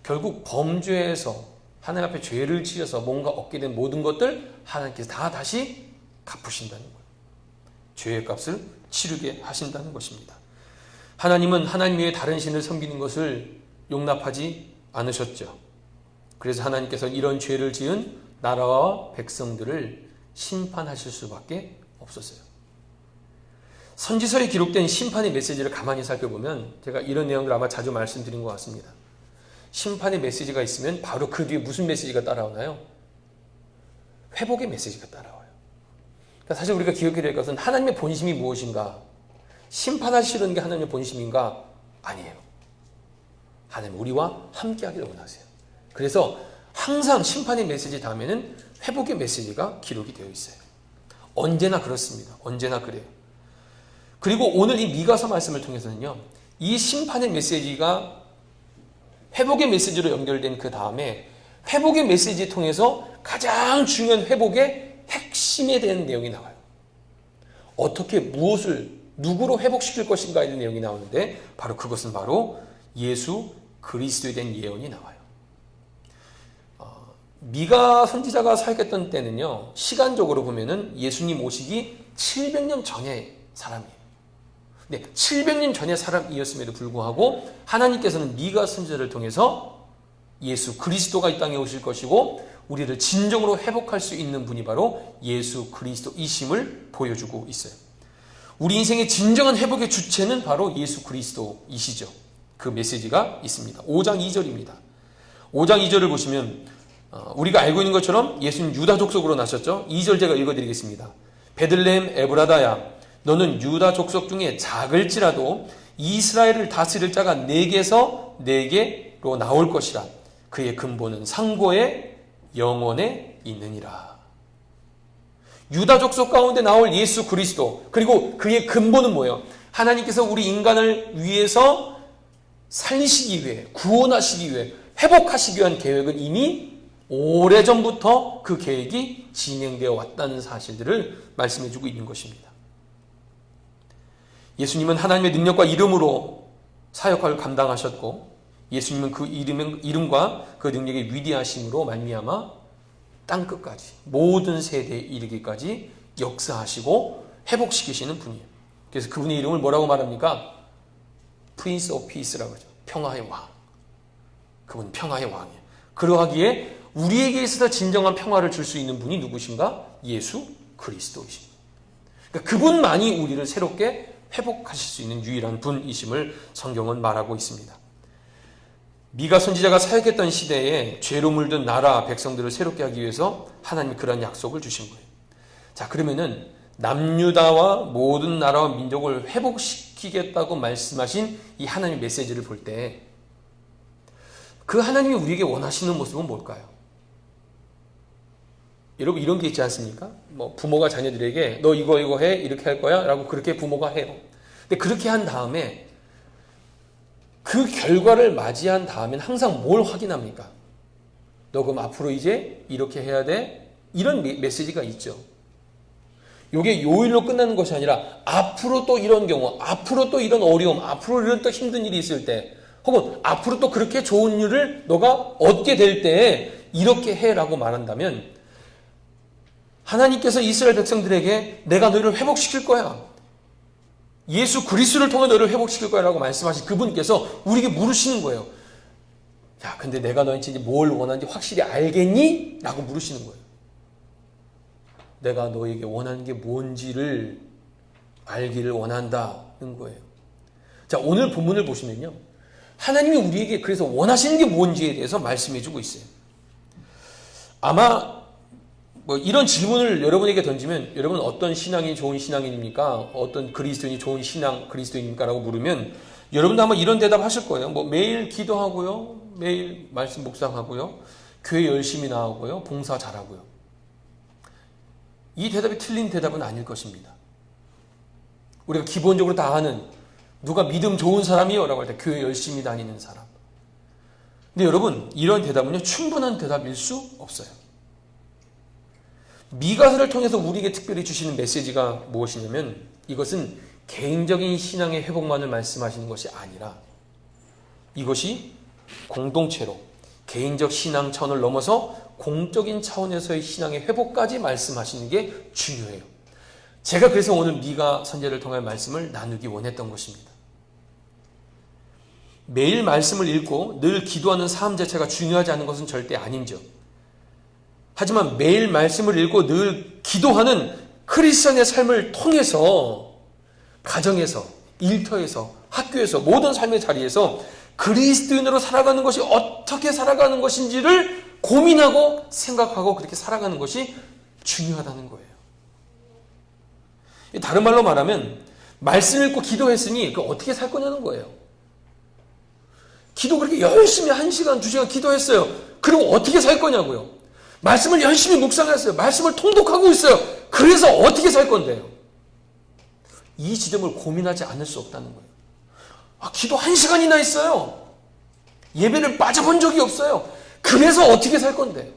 결국 범죄에서 하나님 앞에 죄를 지어서 뭔가 얻게 된 모든 것들 하나님께서 다 다시 갚으신다는 거예요. 죄의 값을 치르게 하신다는 것입니다. 하나님은 하나님 외에 다른 신을 섬기는 것을 용납하지 않으셨죠. 그래서 하나님께서 이런 죄를 지은 나라와 백성들을 심판하실 수밖에 없었어요. 선지서에 기록된 심판의 메시지를 가만히 살펴보면 제가 이런 내용을 아마 자주 말씀드린 것 같습니다. 심판의 메시지가 있으면 바로 그 뒤에 무슨 메시지가 따라오나요? 회복의 메시지가 따라와요. 그러니까 사실 우리가 기억해야 될 것은 하나님의 본심이 무엇인가? 심판하시려는 게 하나님의 본심인가? 아니에요. 하나님 우리와 함께하기를 원하세요. 그래서 항상 심판의 메시지 다음에는 회복의 메시지가 기록이 되어 있어요. 언제나 그렇습니다. 언제나 그래요. 그리고 오늘 이 미가서 말씀을 통해서는요, 이 심판의 메시지가 회복의 메시지로 연결된 그 다음에 회복의 메시지를 통해서 가장 중요한 회복의 핵심에 대한 내용이 나와요. 어떻게 무엇을 누구로 회복시킬 것인가에 대한 내용이 나오는데 바로 그것은 바로 예수 그리스도에 대한 예언이 나와요. 미가 선지자가 사역했던 때는요, 시간적으로 보면은 예수님 오시기 700년 전의 사람이에요. 네, 700년 전의 사람이었음에도 불구하고 하나님께서는 미가 선지자를 통해서 예수 그리스도가 이 땅에 오실 것이고 우리를 진정으로 회복할 수 있는 분이 바로 예수 그리스도이심을 보여주고 있어요. 우리 인생의 진정한 회복의 주체는 바로 예수 그리스도이시죠. 그 메시지가 있습니다. 5장 2절입니다. 5장 2절을 보시면 우리가 알고 있는 것처럼 예수님 유다 족속으로 나셨죠. 2절 제가 읽어드리겠습니다. 베들레헴 에브라다야 너는 유다 족속 중에 작을지라도 이스라엘을 다스릴 자가 내게서 내게로 나올 것이라. 그의 근본은 상고의 영원에 있느니라. 유다 족속 가운데 나올 예수 그리스도, 그리고 그의 근본은 뭐예요? 하나님께서 우리 인간을 위해서 살리시기 위해, 구원하시기 위해, 회복하시기 위한 계획은 이미 오래전부터 그 계획이 진행되어 왔다는 사실들을 말씀해주고 있는 것입니다. 예수님은 하나님의 능력과 이름으로 사역을 감당하셨고 예수님은 그 이름과 그 능력의 위대하심으로 말미암아 땅끝까지 모든 세대에 이르기까지 역사하시고 회복시키시는 분이에요. 그래서 그분의 이름을 뭐라고 말합니까? Prince of Peace라고 하죠. 평화의 왕. 그분은 평화의 왕이에요. 그러하기에 우리에게 있어서 진정한 평화를 줄 수 있는 분이 누구신가? 예수 그리스도이십니다. 그러니까 그분만이 우리를 새롭게 회복하실 수 있는 유일한 분이심을 성경은 말하고 있습니다. 미가 선지자가 사역했던 시대에 죄로 물든 나라 백성들을 새롭게 하기 위해서 하나님이 그런 약속을 주신 거예요. 자, 그러면은 남유다와 모든 나라와 민족을 회복시키겠다고 말씀하신 이 하나님의 메시지를 볼 때 그 하나님이 우리에게 원하시는 모습은 뭘까요? 여러분 이런 게 있지 않습니까? 뭐 부모가 자녀들에게 너 이거 해 이렇게 할 거야 라고 그렇게 부모가 해요. 근데 그렇게 한 다음에 그 결과를 맞이한 다음엔 항상 뭘 확인합니까? 너 그럼 앞으로 이제 이렇게 해야 돼? 이런 메시지가 있죠. 이게 요일로 끝나는 것이 아니라 앞으로 또 이런 경우, 앞으로 또 이런 어려움, 앞으로 이런 또 힘든 일이 있을 때, 혹은 앞으로 또 그렇게 좋은 일을 너가 얻게 될 때에 이렇게 해라고 말한다면 하나님께서 이스라엘 백성들에게 내가 너희를 회복시킬 거야. 예수 그리스도를 통해 너희를 회복시킬 거야 라고 말씀하신 그분께서 우리에게 물으시는 거예요. 야, 근데 내가 너희한테 이제 뭘 원하는지 확실히 알겠니? 라고 물으시는 거예요. 내가 너에게 원하는 게 뭔지를 알기를 원한다는 거예요. 자, 오늘 본문을 보시면요. 하나님이 우리에게 그래서 원하시는 게 뭔지에 대해서 말씀해 주고 있어요. 아마 뭐 이런 질문을 여러분에게 던지면 여러분 어떤 신앙이 좋은 신앙인입니까? 어떤 그리스도인이 좋은 신앙 그리스도인입니까? 라고 물으면 여러분도 아마 이런 대답 하실 거예요. 뭐 매일 기도하고요. 매일 말씀 묵상하고요. 교회 열심히 나오고요. 봉사 잘하고요. 이 대답이 틀린 대답은 아닐 것입니다. 우리가 기본적으로 다 아는 누가 믿음 좋은 사람이요? 라고 할 때 교회 열심히 다니는 사람. 근데 여러분 이런 대답은요 충분한 대답일 수 없어요. 미가서를 통해서 우리에게 특별히 주시는 메시지가 무엇이냐면 이것은 개인적인 신앙의 회복만을 말씀하시는 것이 아니라 이것이 공동체로 개인적 신앙 차원을 넘어서 공적인 차원에서의 신앙의 회복까지 말씀하시는 게 중요해요. 제가 그래서 오늘 미가 선제를 통해 말씀을 나누기 원했던 것입니다. 매일 말씀을 읽고 늘 기도하는 삶 자체가 중요하지 않은 것은 절대 아닌죠. 하지만 매일 말씀을 읽고 늘 기도하는 크리스천의 삶을 통해서 가정에서, 일터에서, 학교에서, 모든 삶의 자리에서 그리스도인으로 살아가는 것이 어떻게 살아가는 것인지를 고민하고 생각하고 그렇게 살아가는 것이 중요하다는 거예요. 다른 말로 말하면 말씀 읽고 기도했으니 어떻게 살 거냐는 거예요. 기도 그렇게 열심히 1시간, 2시간 기도했어요. 그리고 어떻게 살 거냐고요. 말씀을 열심히 묵상했어요. 말씀을 통독하고 있어요. 그래서 어떻게 살 건데요. 이 지점을 고민하지 않을 수 없다는 거예요. 기도 1시간이나 했어요. 예배를 빠져본 적이 없어요. 그래서 어떻게 살 건데요.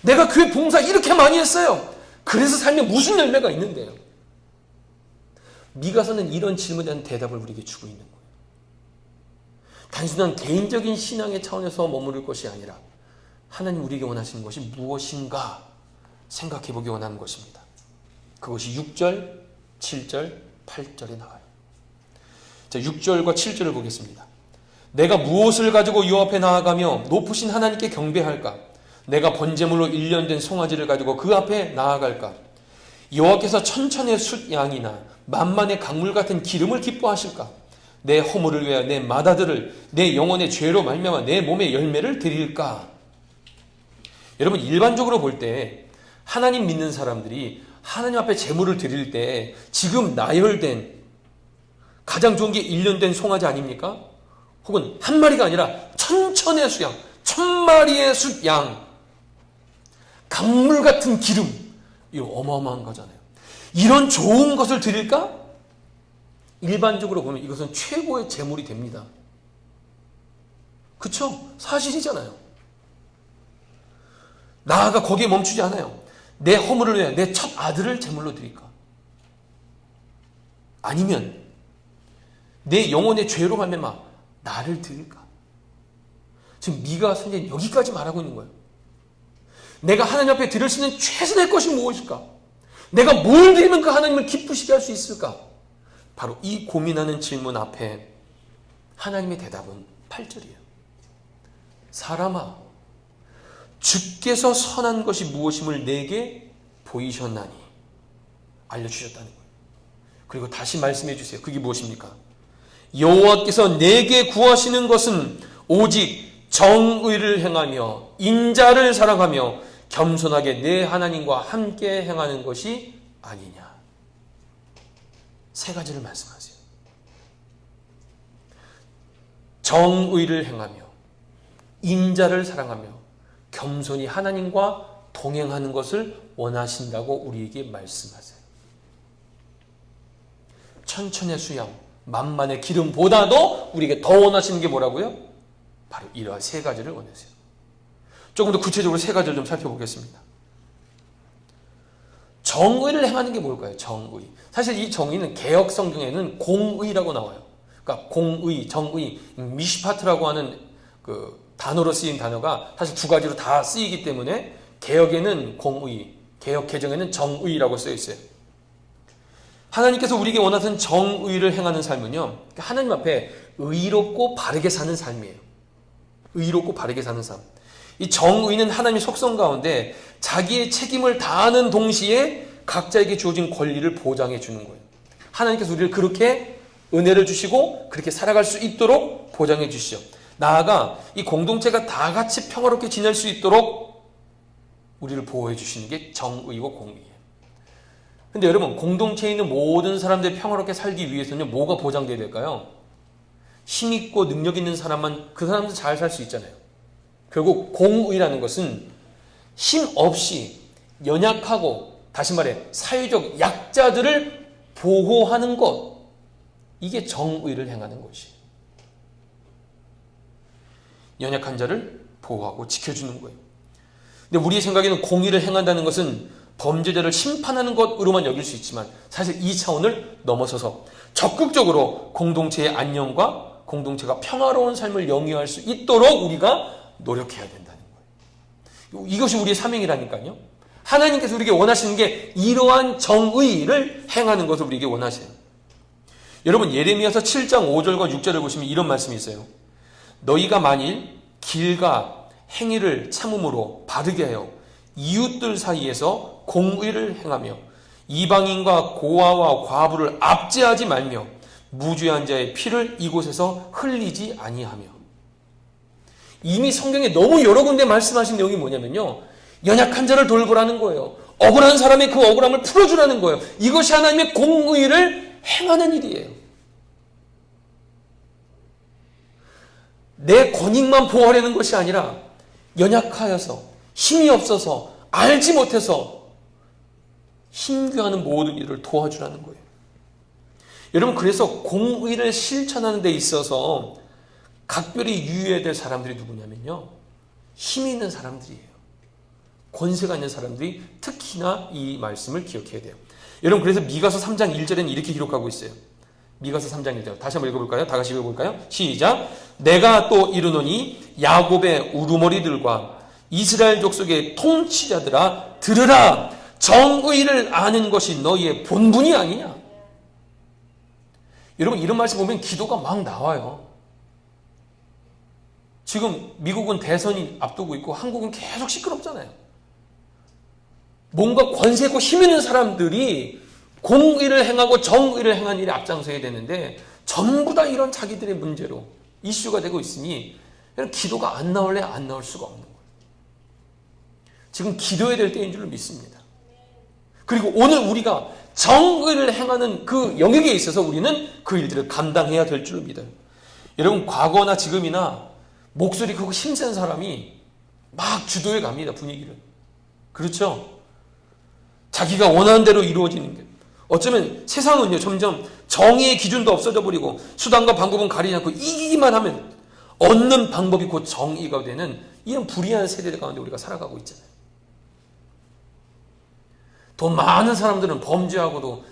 내가 교회 봉사 이렇게 많이 했어요. 그래서 삶에 무슨 열매가 있는데요. 미가서는 이런 질문에 대한 대답을 우리에게 주고 있는 거예요. 단순한 개인적인 신앙의 차원에서 머무를 것이 아니라 하나님 우리에게 원하시는 것이 무엇인가 생각해 보기 원하는 것입니다. 그것이 6절, 7절, 8절에 나와요. 자, 6절과 7절을 보겠습니다. 내가 무엇을 가지고 요 앞에 나아가며 높으신 하나님께 경배할까? 내가 번제물로 1년 된 송아지를 가지고 그 앞에 나아갈까? 여호와께서 천천의 숫 양이나 만만의 강물 같은 기름을 기뻐하실까? 내 허물을 위하여 내 맏아들을 내 영혼의 죄로 말미암아 내 몸의 열매를 드릴까? 여러분 일반적으로 볼 때 하나님 믿는 사람들이 하나님 앞에 제물을 드릴 때 지금 나열된 가장 좋은 게 1년 된 송아지 아닙니까? 혹은 한 마리가 아니라 천천의 수양, 1000마리의 숫양, 강물 같은 기름, 이거 어마어마한 거잖아요. 이런 좋은 것을 드릴까? 일반적으로 보면 이것은 최고의 제물이 됩니다. 그쵸? 사실이잖아요. 나아가 거기에 멈추지 않아요. 내 허물을 위해 내 첫 아들을 제물로 드릴까? 아니면 내 영혼의 죄로 말미암아 나를 드릴까? 지금 미가 선생님 여기까지 말하고 있는 거예요. 내가 하나님 앞에 드릴 수 있는 최선의 것이 무엇일까? 내가 뭘 드리면 그 하나님을 기쁘시게 할 수 있을까? 바로 이 고민하는 질문 앞에 하나님의 대답은 8절이에요. 사람아, 주께서 선한 것이 무엇임을 내게 보이셨나니 알려주셨다는 거예요. 그리고 다시 말씀해 주세요. 그게 무엇입니까? 여호와께서 내게 구하시는 것은 오직 정의를 행하며 인자를 사랑하며 겸손하게 내 하나님과 함께 행하는 것이 아니냐. 3가지를 말씀하세요. 정의를 행하며 인자를 사랑하며 겸손히 하나님과 동행하는 것을 원하신다고 우리에게 말씀하세요. 천천의 수양, 만만의 기름보다도 우리에게 더 원하시는 게 뭐라고요? 바로 이러한 3가지를 원하세요. 조금 더 구체적으로 3가지를 좀 살펴보겠습니다. 정의를 행하는 게 뭘까요? 정의. 사실 이 정의는 개역 성경에는 공의라고 나와요. 그러니까 공의, 정의, 미시파트라고 하는 그 단어로 쓰인 단어가 사실 두 가지로 다 쓰이기 때문에 개역에는 공의, 개역 개정에는 정의라고 쓰여 있어요. 하나님께서 우리에게 원하시는 정의를 행하는 삶은요, 하나님 앞에 의롭고 바르게 사는 삶이에요. 의롭고 바르게 사는 삶. 이 정의는 하나님의 속성 가운데 자기의 책임을 다하는 동시에 각자에게 주어진 권리를 보장해 주는 거예요. 하나님께서 우리를 그렇게 은혜를 주시고 그렇게 살아갈 수 있도록 보장해 주시죠. 나아가 이 공동체가 다 같이 평화롭게 지낼 수 있도록 우리를 보호해 주시는 게 정의고 공의예요. 근데 여러분, 공동체에 있는 모든 사람들이 평화롭게 살기 위해서는 뭐가 보장돼야 될까요? 힘있고 능력 있는 사람만, 그 사람도 잘 살 수 있잖아요. 결국 공의라는 것은 힘 없이 연약하고, 다시 말해 사회적 약자들을 보호하는 것, 이게 정의를 행하는 것이에요. 연약한 자를 보호하고 지켜주는 거예요. 근데 우리의 생각에는 공의를 행한다는 것은 범죄자를 심판하는 것으로만 여길 수 있지만 사실 이 차원을 넘어서서 적극적으로 공동체의 안녕과 공동체가 평화로운 삶을 영위할 수 있도록 우리가 노력해야 된다는 거예요. 이것이 우리의 사명이라니까요. 하나님께서 우리에게 원하시는 게 이러한 정의를 행하는 것을 우리에게 원하세요. 여러분, 예레미야서 7장 5절과 6절을 보시면 이런 말씀이 있어요. 너희가 만일 길과 행위를 참음으로 바르게 하여 이웃들 사이에서 공의를 행하며 이방인과 고아와 과부를 압제하지 말며 무죄한 자의 피를 이곳에서 흘리지 아니하며. 이미 성경에 너무 여러 군데 말씀하신 내용이 뭐냐면요, 연약한 자를 돌보라는 거예요. 억울한 사람의 그 억울함을 풀어주라는 거예요. 이것이 하나님의 공의를 행하는 일이에요. 내 권익만 보호하려는 것이 아니라 연약하여서 힘이 없어서 알지 못해서 힘겨워하는 모든 일을 도와주라는 거예요. 여러분, 그래서 공의를 실천하는 데 있어서 각별히 유의해야 될 사람들이 누구냐면요, 힘이 있는 사람들이에요. 권세가 있는 사람들이 특히나 이 말씀을 기억해야 돼요. 여러분, 그래서 미가서 3장 1절에는 이렇게 기록하고 있어요. 미가서 3장 1절 다시 한번 읽어볼까요? 다 같이 읽어볼까요? 시작. 내가 또 이르노니 야곱의 우두머리들과 이스라엘 족속의 통치자들아 들으라. 정의를 아는 것이 너희의 본분이 아니냐. 여러분, 이런 말씀 보면 기도가 막 나와요. 지금 미국은 대선이 앞두고 있고 한국은 계속 시끄럽잖아요. 뭔가 권세 있고 힘 있는 사람들이 공의를 행하고 정의를 행한 일에 앞장서야 되는데 전부 다 이런 자기들의 문제로 이슈가 되고 있으니 기도가 안 나올래 안 나올 수가 없는 거예요. 지금 기도해야 될 때인 줄로 믿습니다. 그리고 오늘 우리가 정의를 행하는 그 영역에 있어서 우리는 그 일들을 감당해야 될 줄로 믿어요. 여러분, 과거나 지금이나 목소리 크고 힘센 사람이 막 주도해 갑니다, 분위기를. 그렇죠? 자기가 원하는 대로 이루어지는 게. 어쩌면 세상은요, 점점 정의의 기준도 없어져 버리고 수단과 방법은 가리지 않고 이기기만 하면 얻는 방법이 곧 정의가 되는 이런 불의한 세대 가운데 우리가 살아가고 있잖아요. 돈 많은 사람들은 범죄하고도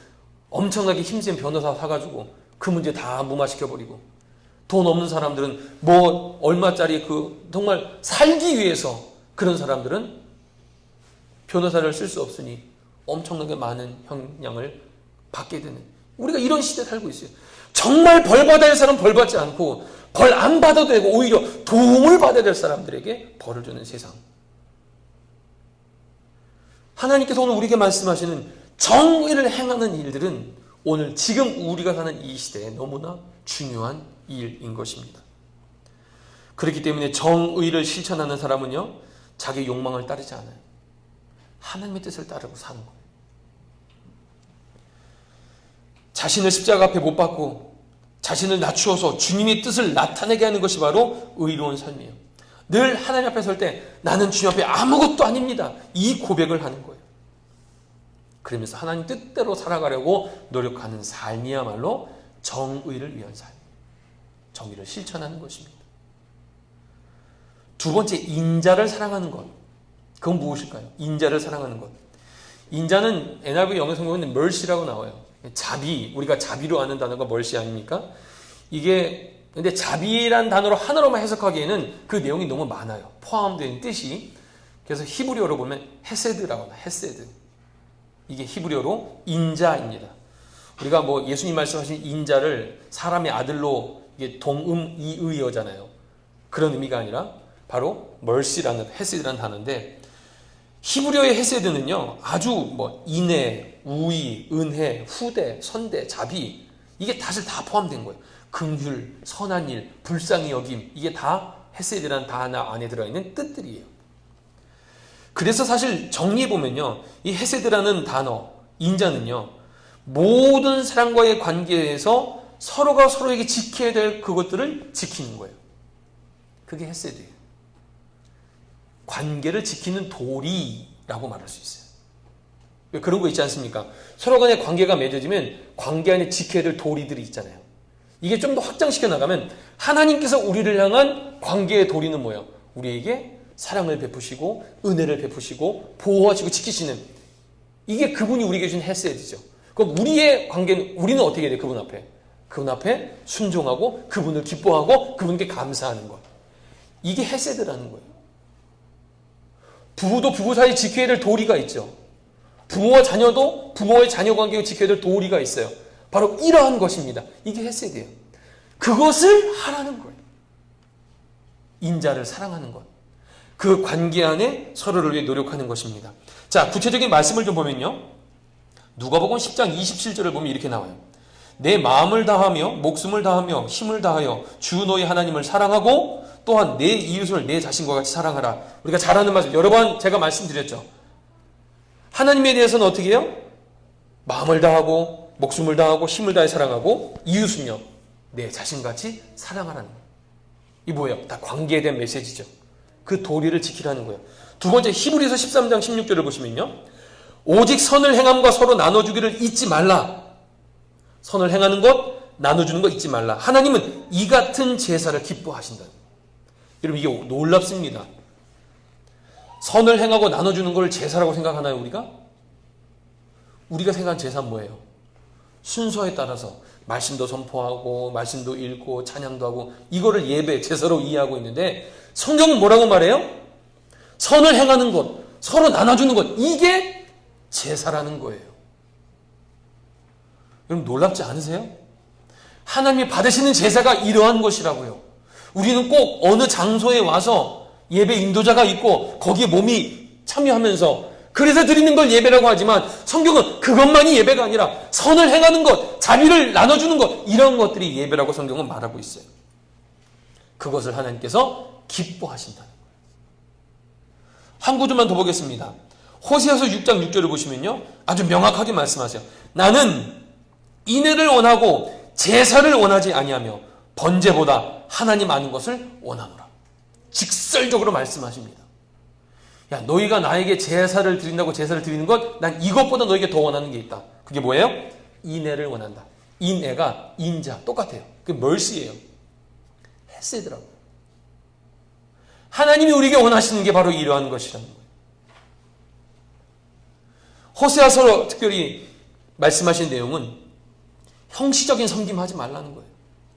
엄청나게 힘센 변호사 사가지고 그 문제 다 무마시켜버리고, 돈 없는 사람들은 뭐 얼마짜리 그 정말 살기 위해서 그런 사람들은 변호사를 쓸 수 없으니 엄청나게 많은 형량을 받게 되는, 우리가 이런 시대에 살고 있어요. 정말 벌 받아야 할 사람은 벌 받지 않고 벌 안 받아도 되고 오히려 도움을 받아야 될 사람들에게 벌을 주는 세상. 하나님께서 오늘 우리에게 말씀하시는 정의를 행하는 일들은 오늘 지금 우리가 사는 이 시대에 너무나 중요한 일인 것입니다. 그렇기 때문에 정의를 실천하는 사람은요, 자기 욕망을 따르지 않아요. 하나님의 뜻을 따르고 사는 거예요. 자신을 십자가 앞에 못 박고 자신을 낮추어서 주님의 뜻을 나타내게 하는 것이 바로 의로운 삶이에요. 늘 하나님 앞에 설 때 나는 주님 앞에 아무것도 아닙니다, 이 고백을 하는 거예요. 그러면서 하나님 뜻대로 살아가려고 노력하는 삶이야말로 정의를 위한 삶, 정의를 실천하는 것입니다. 두 번째, 인자를 사랑하는 것. 그건 무엇일까요? 인자를 사랑하는 것. 인자는 NIV 영어 성경에는 mercy라고 나와요. 자비, 우리가 자비로 아는 단어가 mercy 아닙니까? 이게 근데 자비란 단어로 하나로만 해석하기에는 그 내용이 너무 많아요. 포함된 뜻이. 그래서 히브리어로 보면 헤세드라고 합니다. 헤세드. 이게 히브리어로 인자입니다. 우리가 뭐 예수님 말씀하신 인자를 사람의 아들로 이게 동음 이의어잖아요. 그런 의미가 아니라 바로 mercy라는 헤세드라는 단어인데 히브리어의 헤세드는요 아주 뭐 인애, 우의, 은혜, 후대, 선대, 자비 이게 사실 다 포함된 거예요. 긍휼, 선한 일, 불쌍히 여김 이게 다 헤세드라는 단어 안에 들어있는 뜻들이에요. 그래서 사실 정리해보면요 이 헤세드라는 단어, 인자는요 모든 사람과의 관계에서 서로가 서로에게 지켜야 될 그것들을 지키는 거예요. 그게 헤세드예요. 관계를 지키는 도리라고 말할 수 있어요. 왜 그런 거 있지 않습니까? 서로 간의 관계가 맺어지면 관계 안에 지켜야 될 도리들이 있잖아요. 이게 좀 더 확장시켜 나가면 하나님께서 우리를 향한 관계의 도리는 뭐예요? 우리에게 사랑을 베푸시고 은혜를 베푸시고 보호하시고 지키시는 이게 그분이 우리에게 주신 헤세드죠. 그럼 우리의 관계는 우리는 어떻게 해야 돼요? 그분 앞에. 그분 앞에 순종하고 그분을 기뻐하고 그분께 감사하는 것. 이게 헤세드라는 거예요. 부부도 부부 사이 지켜야 될 도리가 있죠. 부모와 자녀도 부모의 자녀 관계에 지켜야 될 도리가 있어요. 바로 이러한 것입니다. 이게 헤세드예요. 그것을 하라는 거예요. 인자를 사랑하는 것. 그 관계 안에 서로를 위해 노력하는 것입니다. 자, 구체적인 말씀을 좀 보면요. 누가복음 10장 27절을 보면 이렇게 나와요. 내 마음을 다하며 목숨을 다하며 힘을 다하여 주 너희 하나님을 사랑하고 또한 내 이웃을 내 자신과 같이 사랑하라. 우리가 잘 아는 말씀 여러 번 제가 말씀드렸죠. 하나님에 대해서는 어떻게 해요? 마음을 다하고 목숨을 다하고 힘을 다해 사랑하고 이웃은요. 내 자신같이 사랑하라는 거예요. 이 뭐예요? 다 관계에 대한 메시지죠. 그 도리를 지키라는 거예요. 두 번째 히브리서 13장 16절을 보시면요. 오직 선을 행함과 서로 나눠주기를 잊지 말라. 선을 행하는 것, 나눠주는 것 잊지 말라. 하나님은 이 같은 제사를 기뻐하신다. 여러분 이게 놀랍습니다. 선을 행하고 나눠주는 걸 제사라고 생각하나요 우리가? 우리가 생각한 제사는 뭐예요? 순서에 따라서 말씀도 선포하고 말씀도 읽고 찬양도 하고 이거를 예배, 제사로 이해하고 있는데 성경은 뭐라고 말해요? 선을 행하는 것, 서로 나눠주는 것 이게 제사라는 거예요. 여러분 놀랍지 않으세요? 하나님이 받으시는 제사가 이러한 것이라고요. 우리는 꼭 어느 장소에 와서 예배 인도자가 있고 거기에 몸이 참여하면서 그래서 드리는 걸 예배라고 하지만 성경은 그것만이 예배가 아니라 선을 행하는 것, 자비를 나눠주는 것 이런 것들이 예배라고 성경은 말하고 있어요. 그것을 하나님께서 기뻐하신다는 거예요. 한 구절만 더 보겠습니다. 호세아서 6장 6절을 보시면요. 아주 명확하게 말씀하세요. 나는 인애를 원하고 제사를 원하지 아니하며 번제보다 하나님 아는 것을 원하노라. 직설적으로 말씀하십니다. 야, 너희가 나에게 제사를 드린다고 제사를 드리는 것, 난 이것보다 너에게 더 원하는 게 있다. 그게 뭐예요? 인애를 원한다. 인애가 인자 똑같아요. 그게 mercy예요. 헤세드라고요. 하나님이 우리에게 원하시는 게 바로 이러한 것이라는 거예요. 호세아서 특별히 말씀하신 내용은 형식적인 섬김하지 말라는 거예요.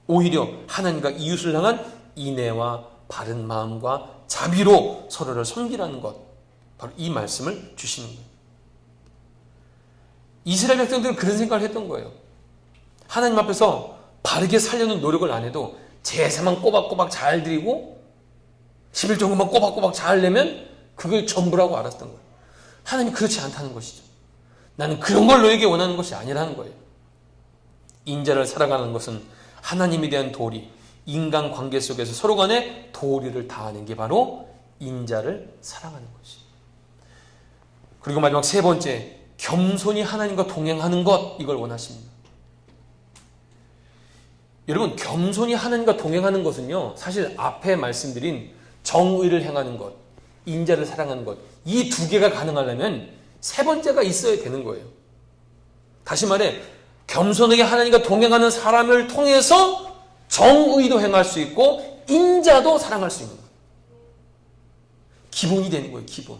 오히려 하나님과 이웃을 향한 인애와 바른 마음과 자비로 서로를 섬기라는 것. 바로 이 말씀을 주시는 거예요. 이스라엘 백성들은 그런 생각을 했던 거예요. 하나님 앞에서 바르게 살려는 노력을 안 해도 제사만 꼬박꼬박 잘 드리고 11조금만 꼬박꼬박 잘 내면 그걸 전부라고 알았던 거예요. 하나님이 그렇지 않다는 것이죠. 나는 그런 걸 너에게 원하는 것이 아니라는 거예요. 인자를 살아가는 것은 하나님에 대한 도리, 인간관계 속에서 서로 간에 도리를 다하는 게 바로 인자를 사랑하는 것이에요. 그리고 마지막 세 번째, 겸손히 하나님과 동행하는 것, 이걸 원하십니다. 여러분, 겸손히 하나님과 동행하는 것은요, 사실 앞에 말씀드린 정의를 행하는 것, 인자를 사랑하는 것, 이 두 개가 가능하려면 세 번째가 있어야 되는 거예요. 다시 말해, 겸손하게 하나님과 동행하는 사람을 통해서 정의도 행할 수 있고 인자도 사랑할 수 있는 거예요. 기본이 되는 거예요. 기본.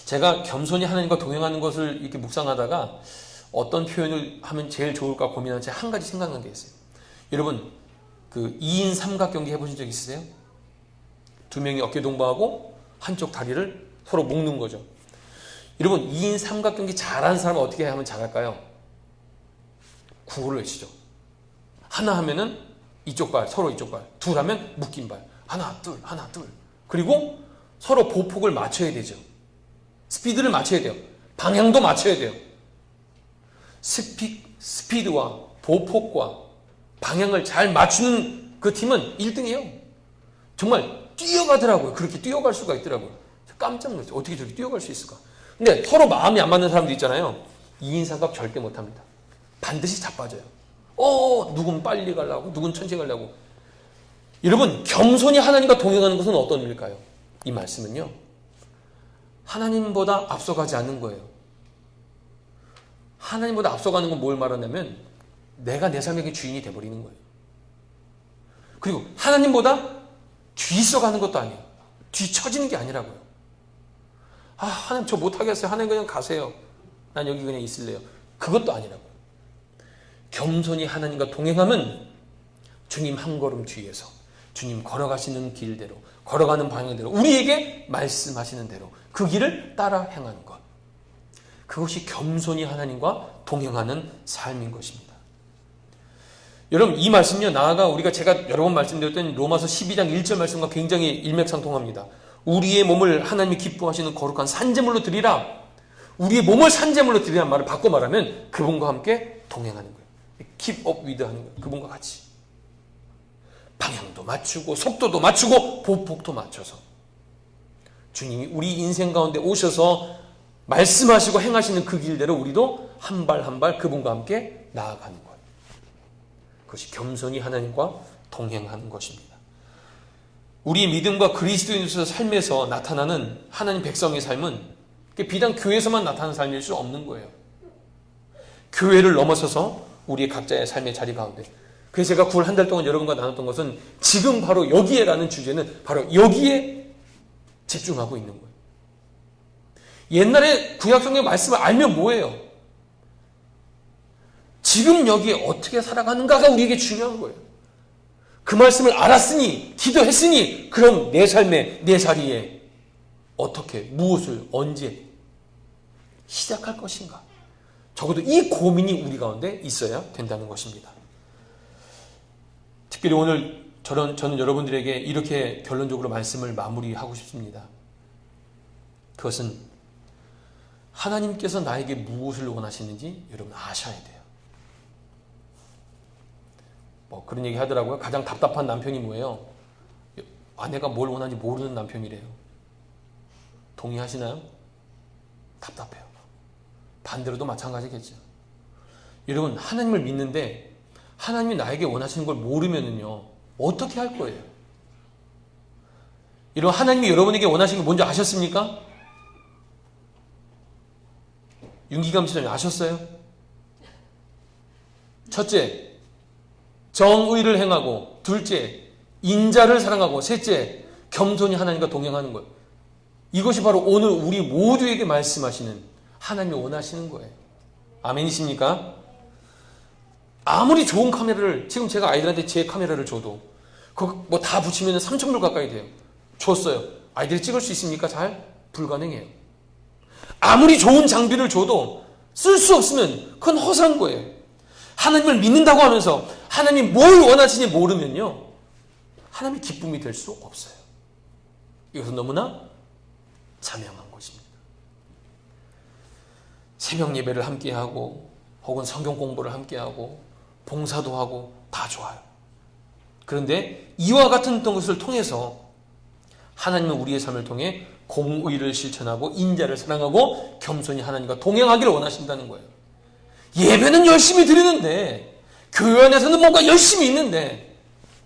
제가 겸손히 하나님과 동행하는 것을 이렇게 묵상하다가 어떤 표현을 하면 제일 좋을까 고민한 채 한 가지 생각난 게 있어요. 여러분, 그 2인 삼각경기 해보신 적 있으세요? 두 명이 어깨 동무하고 한쪽 다리를 서로 묶는 거죠. 여러분, 2인 삼각경기 잘하는 사람은 어떻게 하면 잘할까요? 구호를 외치죠. 하나 하면은 이쪽 발, 서로 이쪽 발. 둘 하면 묶인 발. 하나, 둘, 하나, 둘. 그리고 서로 보폭을 맞춰야 되죠. 스피드를 맞춰야 돼요. 방향도 맞춰야 돼요. 스피드와 보폭과 방향을 잘 맞추는 그 팀은 1등이에요. 정말 뛰어가더라고요. 그렇게 뛰어갈 수가 있더라고요. 깜짝 놀랐어요. 어떻게 저렇게 뛰어갈 수 있을까? 근데 서로 마음이 안 맞는 사람들 있잖아요. 2인 삼각 절대 못합니다. 반드시 자빠져요. 누군 빨리 가려고, 누군 천천히 가려고. 여러분, 겸손히 하나님과 동행하는 것은 어떤 일일까요? 이 말씀은요, 하나님보다 앞서가지 않는 거예요. 하나님보다 앞서가는 건 뭘 말하냐면 내가 내 삶의 주인이 돼버리는 거예요. 그리고 하나님보다 뒤서가는 것도 아니에요. 뒤처지는 게 아니라고요. 하나님 저 못하겠어요. 하나님 그냥 가세요. 난 여기 그냥 있을래요. 그것도 아니라고요. 겸손히 하나님과 동행하면 주님 한 걸음 뒤에서 주님 걸어가시는 길대로, 걸어가는 방향대로, 우리에게 말씀하시는 대로 그 길을 따라 행하는 것. 그것이 겸손히 하나님과 동행하는 삶인 것입니다. 여러분, 이 말씀요, 나아가 제가 여러 번 말씀드렸던 로마서 12장 1절 말씀과 굉장히 일맥상통합니다. 우리의 몸을 하나님이 기뻐하시는 거룩한 산제물로 드리라. 우리의 몸을 산제물로 드리라는 말을 바꿔 말하면 그분과 함께 동행하는 거예요. Keep up with 하는 거예요. 그분과 같이. 방향도 맞추고 속도도 맞추고 보폭도 맞춰서 주님이 우리 인생 가운데 오셔서 말씀하시고 행하시는 그 길대로 우리도 한 발 한 발 그분과 함께 나아가는 거예요. 그것이 겸손히 하나님과 동행하는 것입니다. 우리 믿음과 그리스도인으로서 삶에서 나타나는 하나님 백성의 삶은 비단 교회에서만 나타나는 삶일 수 없는 거예요. 교회를 넘어서서 우리의 각자의 삶의 자리 가운데. 그래서 제가 9월 한 달 동안 여러분과 나눴던 것은 지금 바로 여기에라는 주제는 바로 여기에 집중하고 있는 거예요. 옛날에 구약성경 말씀을 알면 뭐예요? 지금 여기에 어떻게 살아가는가가 우리에게 중요한 거예요. 그 말씀을 알았으니, 기도했으니, 그럼 내 삶에, 내 자리에 어떻게, 무엇을, 언제 시작할 것인가? 적어도 이 고민이 우리 가운데 있어야 된다는 것입니다. 특별히 오늘 저는 여러분들에게 이렇게 결론적으로 말씀을 마무리하고 싶습니다. 그것은 하나님께서 나에게 무엇을 원하시는지 여러분 아셔야 돼요. 그런 얘기 하더라고요. 가장 답답한 남편이 뭐예요? 아내가 뭘 원하는지 모르는 남편이래요. 동의하시나요? 답답해요. 반대로도 마찬가지겠죠. 여러분, 하나님을 믿는데 하나님이 나에게 원하시는 걸 모르면은요, 어떻게 할 거예요? 여러분, 하나님이 여러분에게 원하시는 게 뭔지 아셨습니까? 윤기감 시장님 아셨어요? 첫째, 정의를 행하고, 둘째, 인자를 사랑하고, 셋째, 겸손히 하나님과 동행하는 것. 이것이 바로 오늘 우리 모두에게 말씀하시는 하나님이 원하시는 거예요. 아멘이십니까? 아무리 좋은 카메라를, 지금 제가 아이들한테 제 카메라를 줘도 그거 다 붙이면 3,000불 가까이 돼요. 줬어요. 아이들이 찍을 수 있습니까? 잘? 불가능해요. 아무리 좋은 장비를 줘도 쓸 수 없으면 그건 허사한 거예요. 하나님을 믿는다고 하면서 하나님이 뭘 원하시는지 모르면요, 하나님이 기쁨이 될 수 없어요. 이것은 너무나 자명한 것입니다. 새벽 예배를 함께하고 혹은 성경 공부를 함께하고 봉사도 하고 다 좋아요. 그런데 이와 같은 것을 통해서 하나님은 우리의 삶을 통해 공의를 실천하고 인자를 사랑하고 겸손히 하나님과 동행하기를 원하신다는 거예요. 예배는 열심히 드리는데, 교회 안에서는 뭔가 열심히 있는데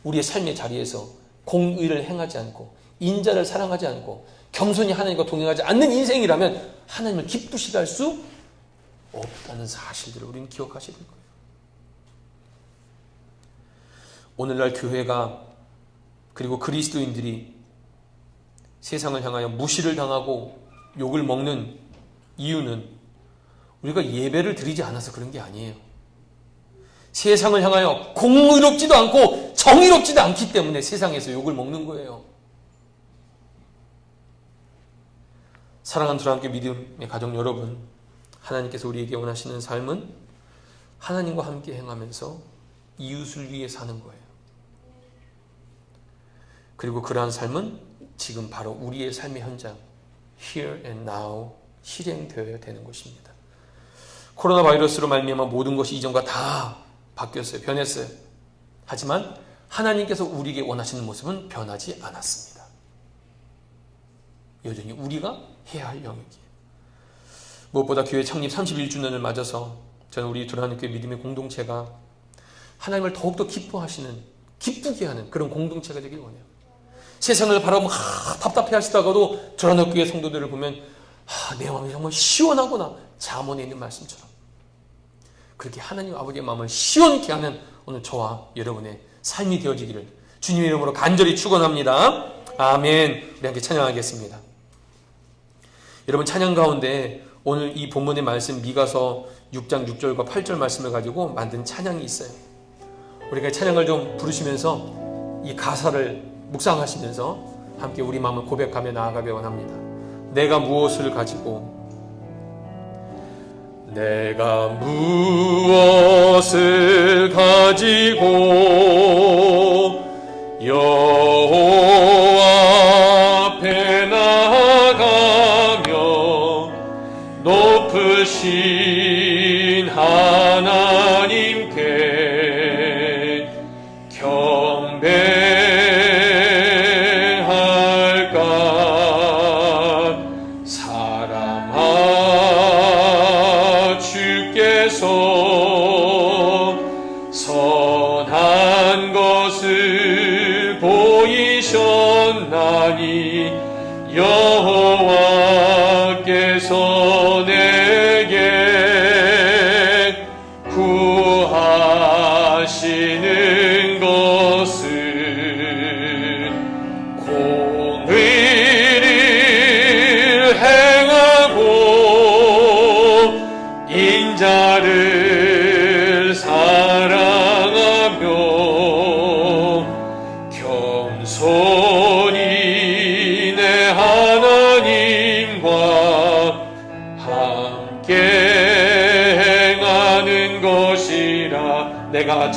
우리의 삶의 자리에서 공의를 행하지 않고 인자를 사랑하지 않고 겸손히 하나님과 동행하지 않는 인생이라면 하나님을 기쁘시게 할 수 없다는 사실들을 우리는 기억하셔야 될 거예요. 오늘날 교회가, 그리고 그리스도인들이 세상을 향하여 무시를 당하고 욕을 먹는 이유는 우리가 예배를 드리지 않아서 그런 게 아니에요. 세상을 향하여 공의롭지도 않고 정의롭지도 않기 때문에 세상에서 욕을 먹는 거예요. 사랑하는 주님께 믿음의 가족 여러분, 하나님께서 우리에게 원하시는 삶은 하나님과 함께 행하면서 이웃을 위해 사는 거예요. 그리고 그러한 삶은 지금 바로 우리의 삶의 현장, here and now 실행되어야 되는 것입니다. 코로나 바이러스로 말미암아 모든 것이 이전과 다 바뀌었어요. 변했어요. 하지만 하나님께서 우리에게 원하시는 모습은 변하지 않았습니다. 여전히 우리가 해야 할 영역이에요. 무엇보다 교회 창립 31주년을 맞아서 저는 우리 두란노교회 믿음의 공동체가 하나님을 더욱더 기쁘게 하는 그런 공동체가 되길 원해요. 세상을 바라보면 답답해 하시다가도 두란노교회 성도들을 보면 내 마음이 정말 시원하구나. 잠언에 있는 말씀처럼 그렇게 하나님 아버지의 마음을 시원케 하는 오늘 저와 여러분의 삶이 되어지기를 주님의 이름으로 간절히 축원합니다. 아멘. 우리 함께 찬양하겠습니다. 여러분, 찬양 가운데 오늘 이 본문의 말씀 미가서 6장 6절과 8절 말씀을 가지고 만든 찬양이 있어요. 우리가 찬양을 좀 부르시면서 이 가사를 묵상하시면서 함께 우리 마음을 고백하며 나아가기 원합니다. 내가 무엇을 가지고 여호와 앞에 나아가며 높으신 하나님께 경배할까? 사랑아, 주께서 선한 것을 보이셨나니 여호와께서 내게 구하시는 것은 공의를 행하고 인자를 사랑하며 겸손히 내 하나님과 함께 행하는 것이라. 내가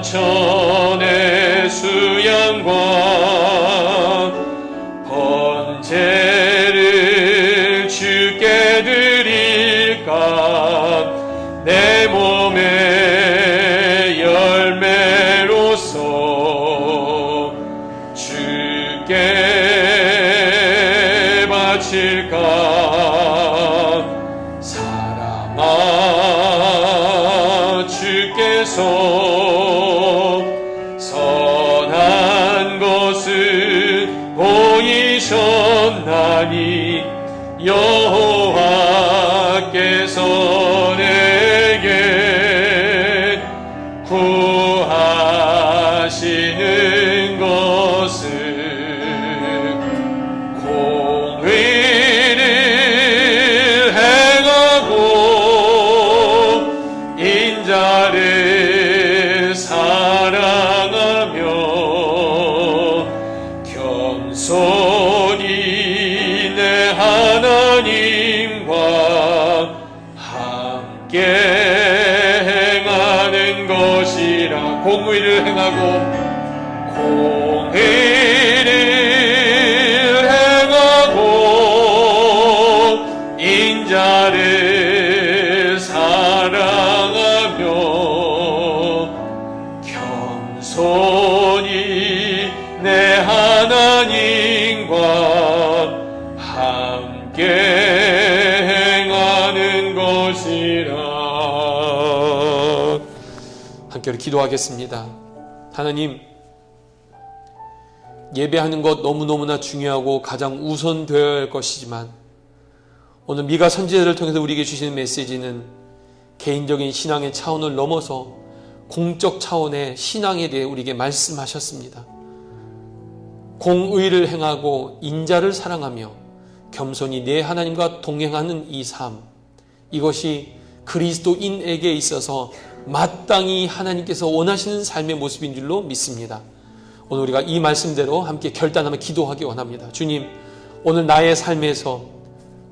천천의 수양과 번제를 주께 드릴까? 내 몸의 열매로서 주께 바칠까? 사랑아, 주께서 선한 것을 보이셨나니 여호와께서 내게 구하시는 것은 공의를 행하고 인자를 사랑하며 겸손히 내 하나님과 함께 행하는 것이라. 공의를 행하고 인자를 사랑하며 겸손히 내 하나님과 함께 행하는 것이라. 함께 기도하겠습니다. 하나님, 예배하는 것 너무너무나 중요하고 가장 우선되어야 할 것이지만 오늘 미가 선지자를 통해서 우리에게 주시는 메시지는 개인적인 신앙의 차원을 넘어서 공적 차원의 신앙에 대해 우리에게 말씀하셨습니다. 공의를 행하고 인자를 사랑하며 겸손히 내 하나님과 동행하는 이 삶, 이것이 그리스도인에게 있어서 마땅히 하나님께서 원하시는 삶의 모습인 줄로 믿습니다. 오늘 우리가 이 말씀대로 함께 결단하며 기도하기 원합니다. 주님, 오늘 나의 삶에서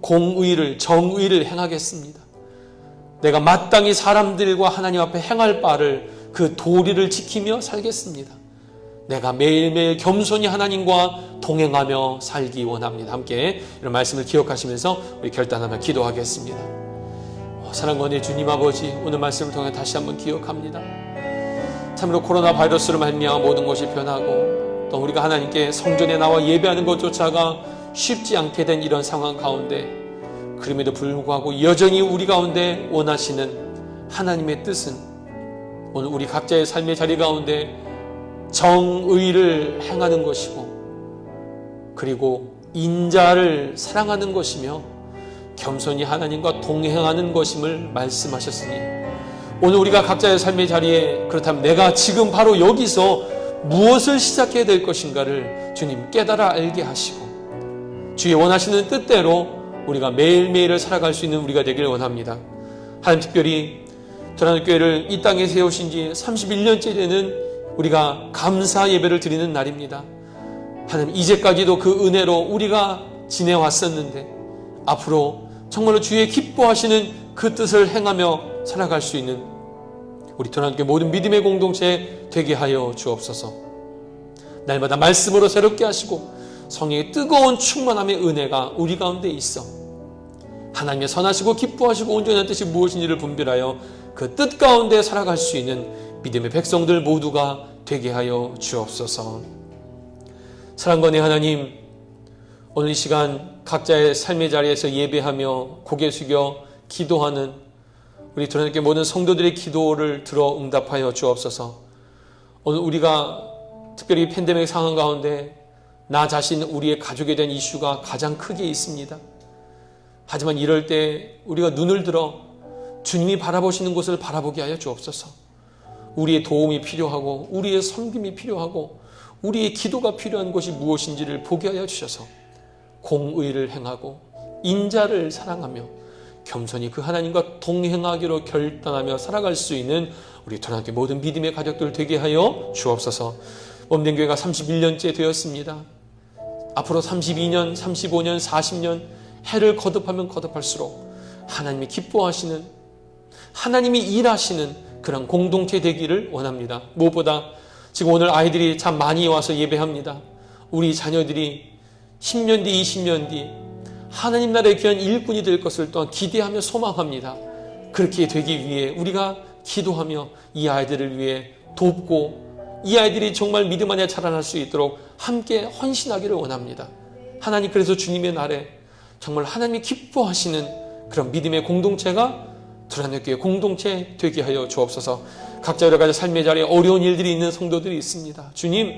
공의를, 정의를 행하겠습니다. 내가 마땅히 사람들과 하나님 앞에 행할 바를, 그 도리를 지키며 살겠습니다. 내가 매일매일 겸손히 하나님과 동행하며 살기 원합니다. 함께 이런 말씀을 기억하시면서 우리 결단하며 기도하겠습니다. 사랑과 은혜의 주님 아버지, 오늘 말씀을 통해 다시 한번 기억합니다. 참으로 코로나 바이러스로 말미암아 모든 것이 변하고 또 우리가 하나님께 성전에 나와 예배하는 것조차가 쉽지 않게 된 이런 상황 가운데, 그럼에도 불구하고 여전히 우리 가운데 원하시는 하나님의 뜻은 오늘 우리 각자의 삶의 자리 가운데 정의를 행하는 것이고, 그리고 인자를 사랑하는 것이며 겸손히 하나님과 동행하는 것임을 말씀하셨으니, 오늘 우리가 각자의 삶의 자리에 그렇다면 내가 지금 바로 여기서 무엇을 시작해야 될 것인가를 주님 깨달아 알게 하시고 주의 원하시는 뜻대로 우리가 매일매일을 살아갈 수 있는 우리가 되길 원합니다. 하나님, 특별히 도란교회를 이 땅에 세우신 지 31년째 되는 우리가 감사 예배를 드리는 날입니다. 하나님, 이제까지도 그 은혜로 우리가 지내왔었는데 앞으로 정말로 주의 기뻐하시는 그 뜻을 행하며 살아갈 수 있는 우리 도란교회 모든 믿음의 공동체 되게 하여 주옵소서. 날마다 말씀으로 새롭게 하시고 성령의 뜨거운 충만함의 은혜가 우리 가운데 있어 하나님의 선하시고 기뻐하시고 온전한 뜻이 무엇인지를 분별하여 그 뜻 가운데 살아갈 수 있는 믿음의 백성들 모두가 되게 하여 주옵소서. 사랑과 내 하나님, 오늘 이 시간 각자의 삶의 자리에서 예배하며 고개 숙여 기도하는 우리 도란교회 모든 성도들의 기도를 들어 응답하여 주옵소서. 오늘 우리가 특별히 팬데믹 상황 가운데 나 자신, 우리의 가족에 대한 이슈가 가장 크게 있습니다. 하지만 이럴 때 우리가 눈을 들어 주님이 바라보시는 곳을 바라보게 하여 주옵소서. 우리의 도움이 필요하고 우리의 섬김이 필요하고 우리의 기도가 필요한 것이 무엇인지를 보게 하여 주셔서 공의를 행하고 인자를 사랑하며 겸손히 그 하나님과 동행하기로 결단하며 살아갈 수 있는 우리 도란교회 모든 믿음의 가족들 되게 하여 주옵소서. 몸된교회가 31년째 되었습니다. 앞으로 32년, 35년, 40년 해를 거듭하면 거듭할수록 하나님이 기뻐하시는, 하나님이 일하시는 그런 공동체 되기를 원합니다. 무엇보다 지금 오늘 아이들이 참 많이 와서 예배합니다. 우리 자녀들이 10년 뒤, 20년 뒤 하나님 나라의 귀한 일꾼이 될 것을 또한 기대하며 소망합니다. 그렇게 되기 위해 우리가 기도하며 이 아이들을 위해 돕고 이 아이들이 정말 믿음 안에 자라날 수 있도록 함께 헌신하기를 원합니다. 하나님, 그래서 주님의 날에 정말 하나님이 기뻐하시는 그런 믿음의 공동체가 도란교회 공동체 되게 하여 주옵소서. 각자 여러 가지 삶의 자리에 어려운 일들이 있는 성도들이 있습니다. 주님,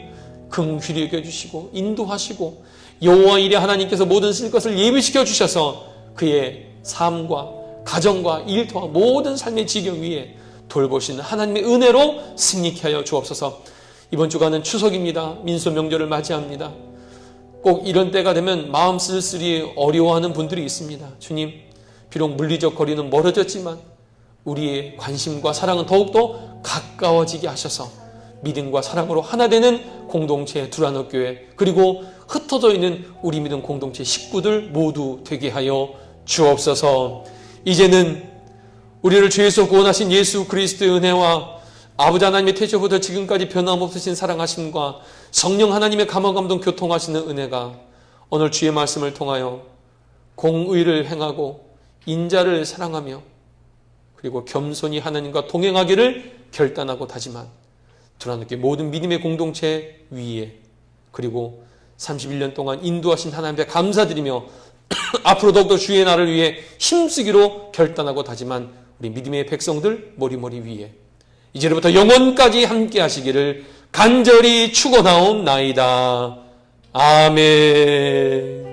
긍휼히 여겨주시고 인도하시고 여호와 일에 하나님께서 모든 쓸 것을 예비시켜 주셔서 그의 삶과 가정과 일터와 모든 삶의 지경 위에 돌보시는 하나님의 은혜로 승리케 하여 주옵소서. 이번 주간은 추석입니다. 민수 명절을 맞이합니다. 꼭 이런 때가 되면 마음 쓸쓸히 어려워하는 분들이 있습니다. 주님, 비록 물리적 거리는 멀어졌지만 우리의 관심과 사랑은 더욱더 가까워지게 하셔서 믿음과 사랑으로 하나 되는 공동체 두란노교회, 그리고 흩어져 있는 우리 믿음 공동체 식구들 모두 되게 하여 주옵소서. 이제는 우리를 죄에서 구원하신 예수 그리스도의 은혜와 아버지 하나님의 태초부터 지금까지 변함없으신 사랑하심과 성령 하나님의 감화감동 교통하시는 은혜가 오늘 주의 말씀을 통하여 공의를 행하고 인자를 사랑하며 그리고 겸손히 하나님과 동행하기를 결단하고 다짐한 두란노교회 모든 믿음의 공동체 위에, 그리고 31년 동안 인도하신 하나님께 감사드리며 앞으로 더욱더 주의 날을 위해 힘쓰기로 결단하고 다짐한 우리 믿음의 백성들 머리머리 위에 이제부터 영원까지 함께 하시기를 간절히 축원하옵나이다. 아멘.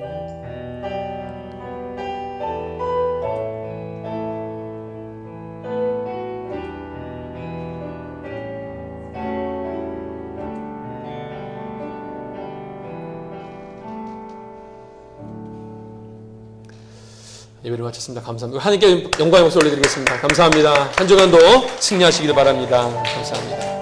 예배를 마쳤습니다. 감사합니다. 하나님께 영광의 목소리 올려드리겠습니다. 감사합니다. 한 주간도 승리하시기를 바랍니다. 감사합니다.